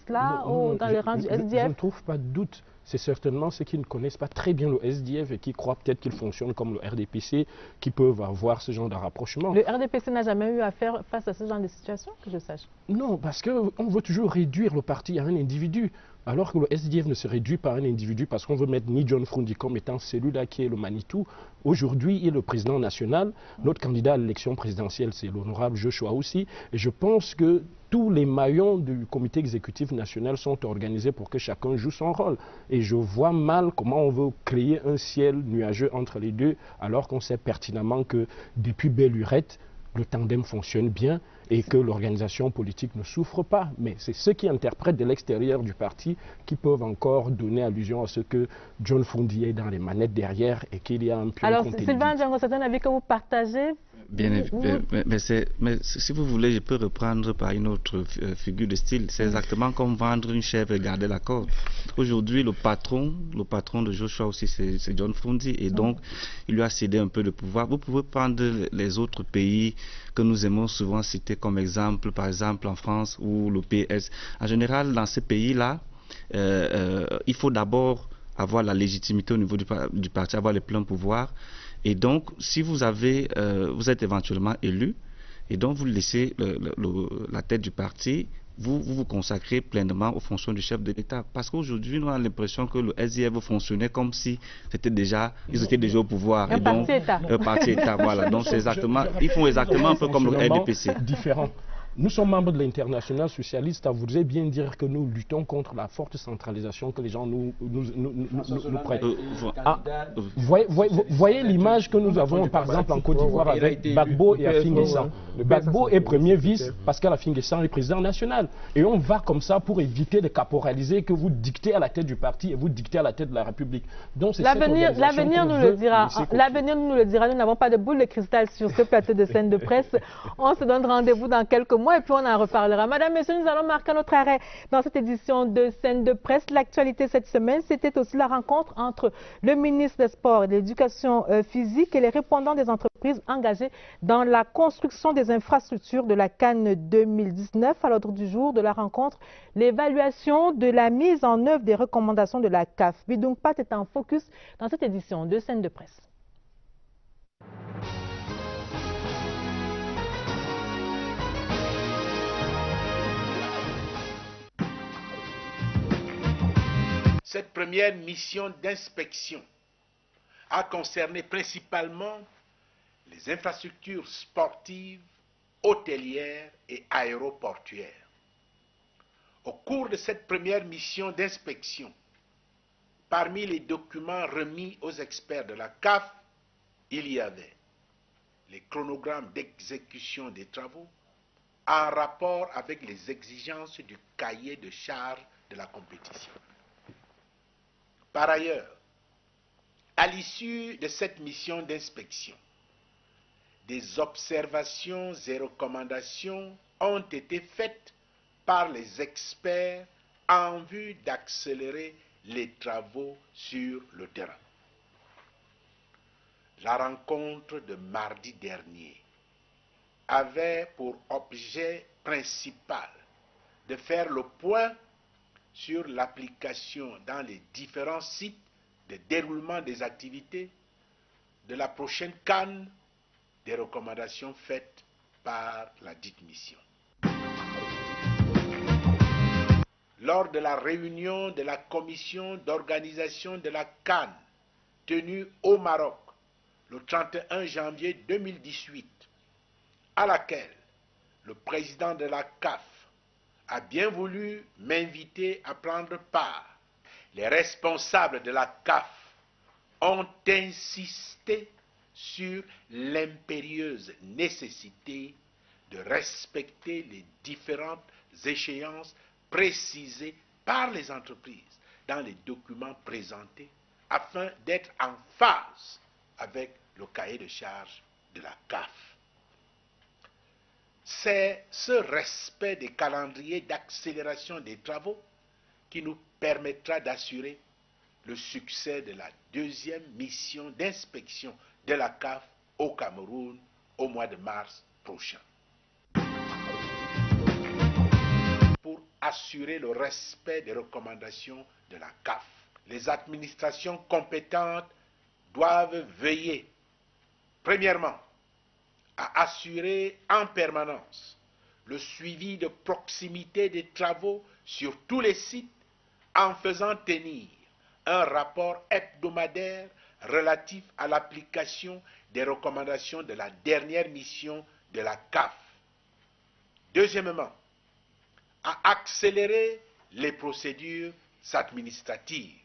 cela dans les rangs du SDF? Je ne trouve pas de doute. C'est certainement ceux qui ne connaissent pas très bien le SDF et qui croient peut-être qu'il fonctionne comme le RDPC qui peuvent avoir ce genre de rapprochement. Le RDPC n'a jamais eu à faire face à ce genre de situation, que je sache? Non, parce qu'on veut toujours réduire le parti à un individu. Alors que le SDF ne se réduit pas à un individu parce qu'on veut mettre ni John Froudi comme étant celui-là qui est le Manitou. Aujourd'hui, il est le président national. Notre candidat à l'élection présidentielle, c'est l'honorable Joshua aussi. Et je pense que tous les maillons du comité exécutif national sont organisés pour que chacun joue son rôle. Et je vois mal comment on veut créer un ciel nuageux entre les deux alors qu'on sait pertinemment que depuis belle lurette, le tandem fonctionne bien et que l'organisation politique ne souffre pas. Mais c'est ceux qui interprètent de l'extérieur du parti qui peuvent encore donner allusion à ce que John Froudi est dans les manettes derrière et qu'il y a un pion. Alors, Sylvain Djonga, c'est un avis que vous partagez? Bien évidemment, mais si vous voulez, je peux reprendre par une autre figure de style. C'est exactement comme vendre une chèvre et garder la corde. Aujourd'hui, le patron de Joshua aussi, c'est John Froudi, et donc il lui a cédé un peu de pouvoir. Vous pouvez prendre les autres pays que nous aimons souvent citer comme exemple, par exemple en France ou le PS. En général, dans ces pays-là, il faut d'abord avoir la légitimité au niveau du parti, avoir les pleins pouvoirs. Et donc, si vous êtes éventuellement élu, et donc vous laissez la tête du parti, vous consacrez pleinement aux fonctions du chef de l'État. Parce qu'aujourd'hui, nous avons l'impression que le SDF fonctionnait comme si ils étaient déjà au pouvoir. Un parti-État. Un parti-État, voilà. Donc, ils font exactement un peu comme le RDPC. Différent. Nous sommes membres de l'Internationale socialiste. Ça voudrait bien dire que nous luttons contre la forte centralisation que les gens nous prêtent. Voyez l'image que nous avons, par exemple, en Côte d'Ivoire avec Gbagbo et Afin-Guessan. Gbagbo est premier vice parce qu'Afin-Guessan est président national. Et on va comme ça pour éviter de caporaliser que vous dictez à la tête du parti et vous dictez à la tête de la République. L'avenir nous le dira. L'avenir nous le dira. Nous n'avons pas de boule de cristal sur ce plateau de scène de presse. On se donne rendez-vous dans quelques mois et puis on en reparlera. Madame, Messieurs, nous allons marquer notre arrêt dans cette édition de scène de presse. L'actualité cette semaine, c'était aussi la rencontre entre le ministre des Sports et de l'Éducation physique et les répondants des entreprises engagées dans la construction des infrastructures de la CAN 2019. À l'ordre du jour de la rencontre, l'évaluation de la mise en œuvre des recommandations de la CAF. Bidung Pat est en focus dans cette édition de scène de presse. Cette première mission d'inspection a concerné principalement les infrastructures sportives, hôtelières et aéroportuaires. Au cours de cette première mission d'inspection, parmi les documents remis aux experts de la CAF, il y avait les chronogrammes d'exécution des travaux en rapport avec les exigences du cahier de charges de la compétition. Par ailleurs, à l'issue de cette mission d'inspection, des observations et recommandations ont été faites par les experts en vue d'accélérer les travaux sur le terrain. La rencontre de mardi dernier avait pour objet principal de faire le point sur l'application dans les différents sites de déroulement des activités de la prochaine CAN, des recommandations faites par la dite mission. Lors de la réunion de la commission d'organisation de la CAN tenue au Maroc le 31 janvier 2018, à laquelle le président de la CAF a bien voulu m'inviter à prendre part. Les responsables de la CAF ont insisté sur l'impérieuse nécessité de respecter les différentes échéances précisées par les entreprises dans les documents présentés afin d'être en phase avec le cahier de charges de la CAF. C'est ce respect des calendriers d'accélération des travaux qui nous permettra d'assurer le succès de la deuxième mission d'inspection de la CAF au Cameroun au mois de mars prochain. Pour assurer le respect des recommandations de la CAF, les administrations compétentes doivent veiller, premièrement, à assurer en permanence le suivi de proximité des travaux sur tous les sites en faisant tenir un rapport hebdomadaire relatif à l'application des recommandations de la dernière mission de la CAF. Deuxièmement, à accélérer les procédures administratives.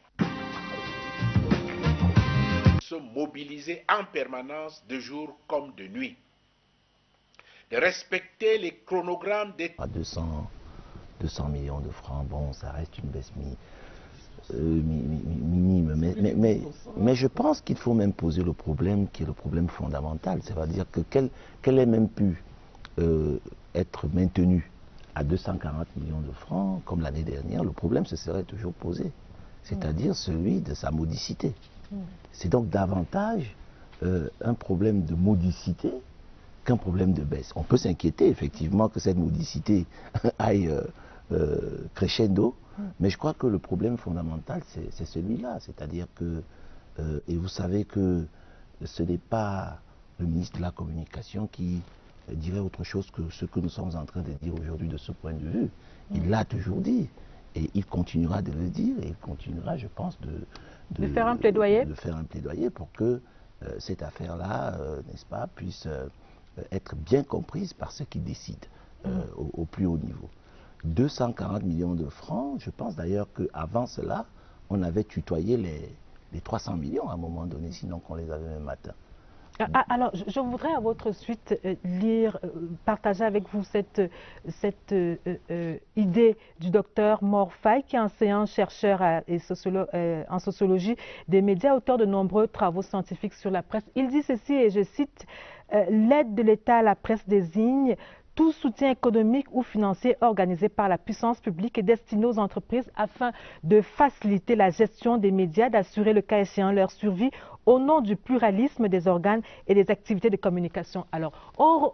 Se mobiliser en permanence de jour comme de nuit. De respecter les chronogrammes des... À 200 millions de francs, bon, ça reste une baisse minime. Mais je pense qu'il faut même poser le problème qui est le problème fondamental. C'est-à-dire que qu'elle ait même pu être maintenue à 240 millions de francs, comme l'année dernière, le problème se serait toujours posé. C'est-à-dire celui de sa modicité. C'est donc davantage un problème de modicité qu'un problème de baisse. On peut s'inquiéter effectivement que cette modicité aille crescendo, mais je crois que le problème fondamental c'est celui-là, c'est-à-dire que, et vous savez que ce n'est pas le ministre de la Communication qui dirait autre chose que ce que nous sommes en train de dire aujourd'hui de ce point de vue. Il l'a toujours dit, et il continuera de le dire, et il continuera, je pense, de faire un plaidoyer. De faire un plaidoyer pour que cette affaire-là, n'est-ce pas, puisse être bien comprise par ceux qui décident au plus haut niveau. 240 millions de francs, je pense d'ailleurs qu'avant cela, on avait tutoyé les 300 millions à un moment donné, sinon qu'on les avait même atteints. Alors, je voudrais à votre suite partager avec vous cette idée du docteur Mor Faye, qui est enseignant-chercheur en sociologie des médias, auteur de nombreux travaux scientifiques sur la presse. Il dit ceci, et je cite, « L'aide de l'État à la presse désigne tout soutien économique ou financier organisé par la puissance publique est destiné aux entreprises afin de faciliter la gestion des médias, d'assurer le cas échéant leur survie au nom du pluralisme des organes et des activités de communication. » Alors,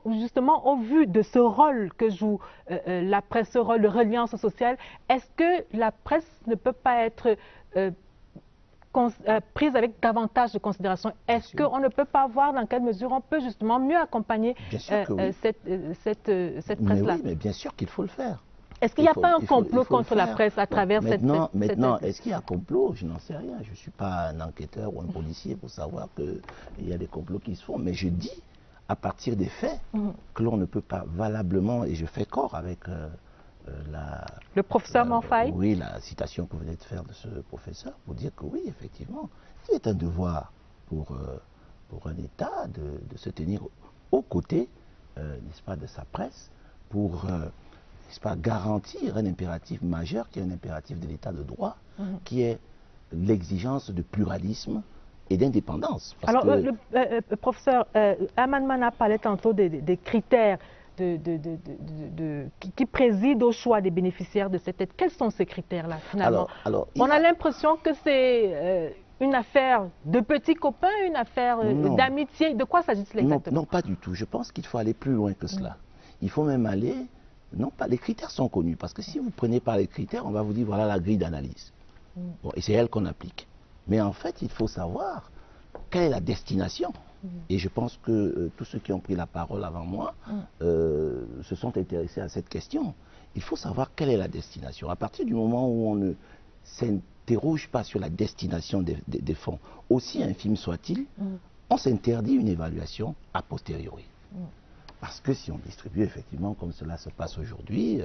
justement, au vu de ce rôle que joue la presse, ce rôle de reliance sociale, est-ce que la presse ne peut pas être prise avec davantage de considération? Est-ce qu'on ne peut pas voir dans quelle mesure on peut justement mieux accompagner cette presse-là? Oui, mais bien sûr qu'il faut le faire. Est-ce qu'il n'y a pas un complot contre la presse à travers Maintenant, est-ce qu'il y a un complot? Je n'en sais rien. Je ne suis pas un enquêteur ou un policier pour savoir qu'il y a des complots qui se font. Mais je dis, à partir des faits, que l'on ne peut pas valablement, et je fais corps avec le professeur Mor Faye. Oui, la citation que vous venez de faire de ce professeur, pour dire que oui, effectivement, il est un devoir pour un État de se tenir aux côtés, n'est-ce pas, de sa presse, pour n'est-ce pas, garantir un impératif majeur qui est un impératif de l'État de droit, qui est l'exigence de pluralisme et d'indépendance. Alors, le professeur Amanman a parlé tantôt des critères qui président au choix des bénéficiaires de cette aide. Quels sont ces critères-là, finalement? On a l'impression que c'est une affaire de petits copains, une affaire d'amitié. De quoi s'agit-il exactement? Non, pas du tout. Je pense qu'il faut aller plus loin que cela. Il faut même aller... Non, pas, les critères sont connus, parce que si vous prenez par les critères, on va vous dire, voilà la grille d'analyse. Bon, et c'est elle qu'on applique. Mais en fait, il faut savoir quelle est la destination. Et je pense que tous ceux qui ont pris la parole avant moi se sont intéressés à cette question. Il faut savoir quelle est la destination. À partir du moment où on ne s'interroge pas sur la destination des fonds, aussi infime soit-il, on s'interdit une évaluation a posteriori. Parce que si on distribue effectivement comme cela se passe aujourd'hui,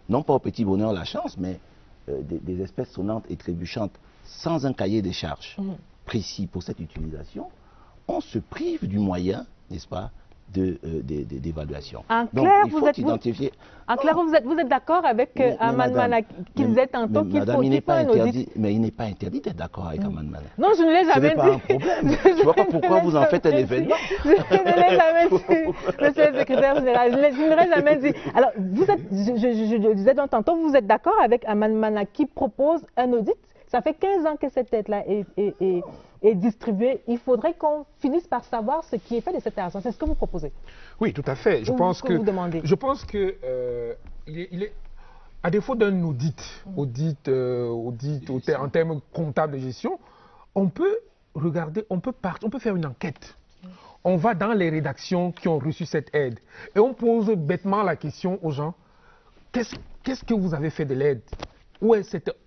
non pas au petit bonheur la chance, mais des espèces sonnantes et trébuchantes sans un cahier des charges précis pour cette utilisation, on se prive du moyen, n'est-ce pas, d'évaluation. En clair, il faut identifier... En clair, vous êtes d'accord avec Aman Mana qui disait tantôt qu'il faut un audit. Mais il n'est pas interdit d'être d'accord avec Aman Mana. Non, je ne l'ai jamais dit. Ce n'est pas un problème. Je ne vois pas pourquoi vous en faites un événement. Je ne l'ai jamais dit, monsieur le secrétaire général. Je ne l'ai jamais dit. Alors, je disais donc tantôt, vous êtes d'accord avec Aman Mana qui propose un audit. Ça fait 15 ans que cette aide-là est distribuée. Il faudrait qu'on finisse par savoir ce qui est fait de cet argent. C'est ce que vous proposez? Oui, tout à fait. Je pense que à défaut d'un audit, en termes comptables de gestion, on peut regarder, on peut faire une enquête. On va dans les rédactions qui ont reçu cette aide et on pose bêtement la question aux gens, qu'est-ce que vous avez fait de l'aide?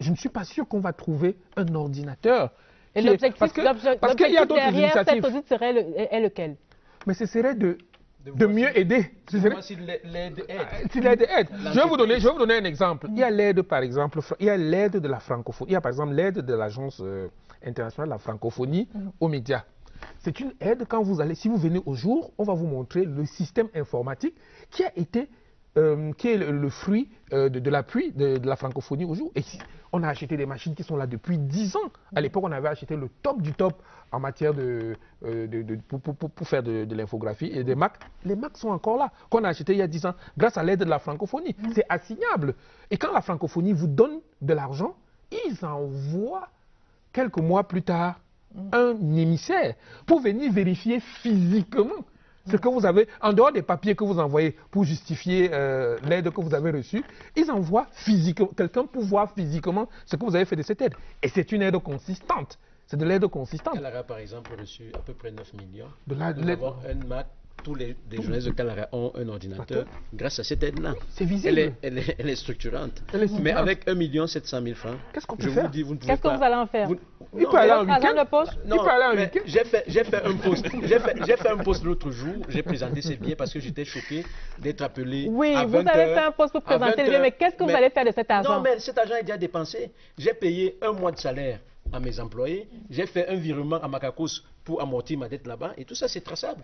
Je ne suis pas sûr qu'on va trouver un ordinateur. Et l'objectif parce qu'il y a d'autres initiatives. Cet audit serait lequel? Mais ce serait de mieux aider. Si l'aide aide. Si l'aide aide. Je vais vous donner un exemple. Il y a l'aide, par exemple, il y a l'aide de la francophonie. Il y a par exemple l'aide de l'Agence internationale de la francophonie aux médias. C'est une aide quand si vous venez au jour, on va vous montrer le système informatique qui est le fruit de l'appui de la francophonie au jour. Et on a acheté des machines qui sont là depuis 10 ans. À l'époque, on avait acheté le top du top en matière pour faire de l'infographie et des Mac. Les Mac sont encore là, qu'on a acheté il y a 10 ans, grâce à l'aide de la francophonie. C'est assignable. Et quand la francophonie vous donne de l'argent, ils envoient quelques mois plus tard un émissaire pour venir vérifier physiquement ce que vous avez, en dehors des papiers que vous envoyez pour justifier l'aide que vous avez reçue, ils envoient physiquement, quelqu'un pour voir physiquement ce que vous avez fait de cette aide. Et c'est une aide consistante. C'est de l'aide consistante. Calara, par exemple, reçu à peu près 9 millions. Nous avons un Mac. Tous les journalistes de Calara ont un ordinateur grâce à cette aide-là. C'est visible. Elle est structurante. Mais avec 1 700 000 francs, qu'est-ce qu'on peut faire? Qu'est-ce que vous allez en faire? Il peut aller en week-end. Non, j'ai fait un post. J'ai fait un post l'autre jour. J'ai présenté ces billets parce que j'étais choqué d'être appelé. Oui, vous avez fait un post pour présenter les billets, mais qu'est-ce que vous allez faire de cet argent? Non, mais cet argent est déjà dépensé. J'ai payé 1 mois de salaire à mes employés. J'ai fait un virement à Macacos pour amortir ma dette là-bas. Et tout ça, c'est traçable.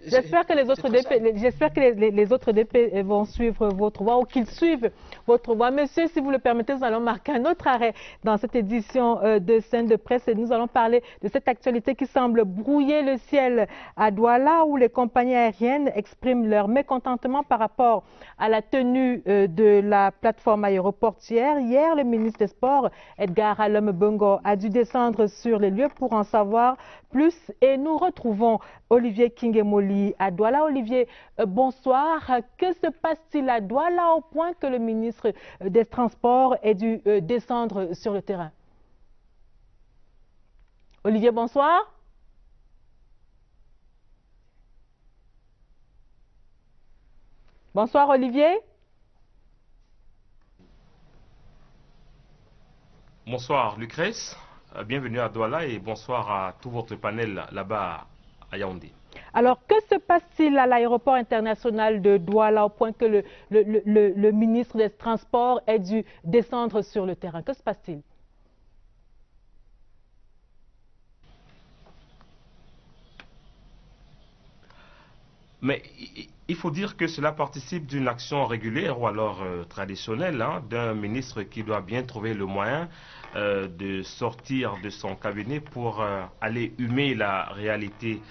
J'espère que les autres DP vont suivre votre voie ou qu'ils suivent votre voie. Monsieur, si vous le permettez, nous allons marquer un autre arrêt dans cette édition de Scène de presse et nous allons parler de cette actualité qui semble brouiller le ciel à Douala où les compagnies aériennes expriment leur mécontentement par rapport à la tenue de la plateforme aéroportière. Hier, le ministre des Sports, Edgar Alom Bongo, a dû descendre sur les lieux pour en savoir plus et nous retrouvons Olivier Kingemoli à Douala. Olivier, bonsoir. Que se passe-t-il à Douala au point que le ministre des Transports ait dû descendre sur le terrain? Olivier, bonsoir. Bonsoir, Olivier. Bonsoir, Lucrèce. Bienvenue à Douala et bonsoir à tout votre panel là-bas à Yaoundé. Alors, que se passe-t-il à l'aéroport international de Douala au point que le ministre des Transports ait dû descendre sur le terrain? Que se passe-t-il? Mais il faut dire que cela participe d'une action régulière ou alors traditionnelle d'un ministre qui doit bien trouver le moyen de sortir de son cabinet pour aller humer la réalité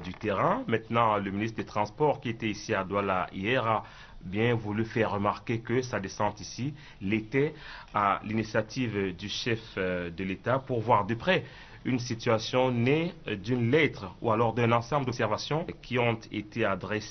du terrain. Maintenant, le ministre des Transports qui était ici à Douala hier a bien voulu faire remarquer que sa descente ici l'était à l'initiative du chef de l'État pour voir de près une situation née d'une lettre ou alors d'un ensemble d'observations qui ont été adressées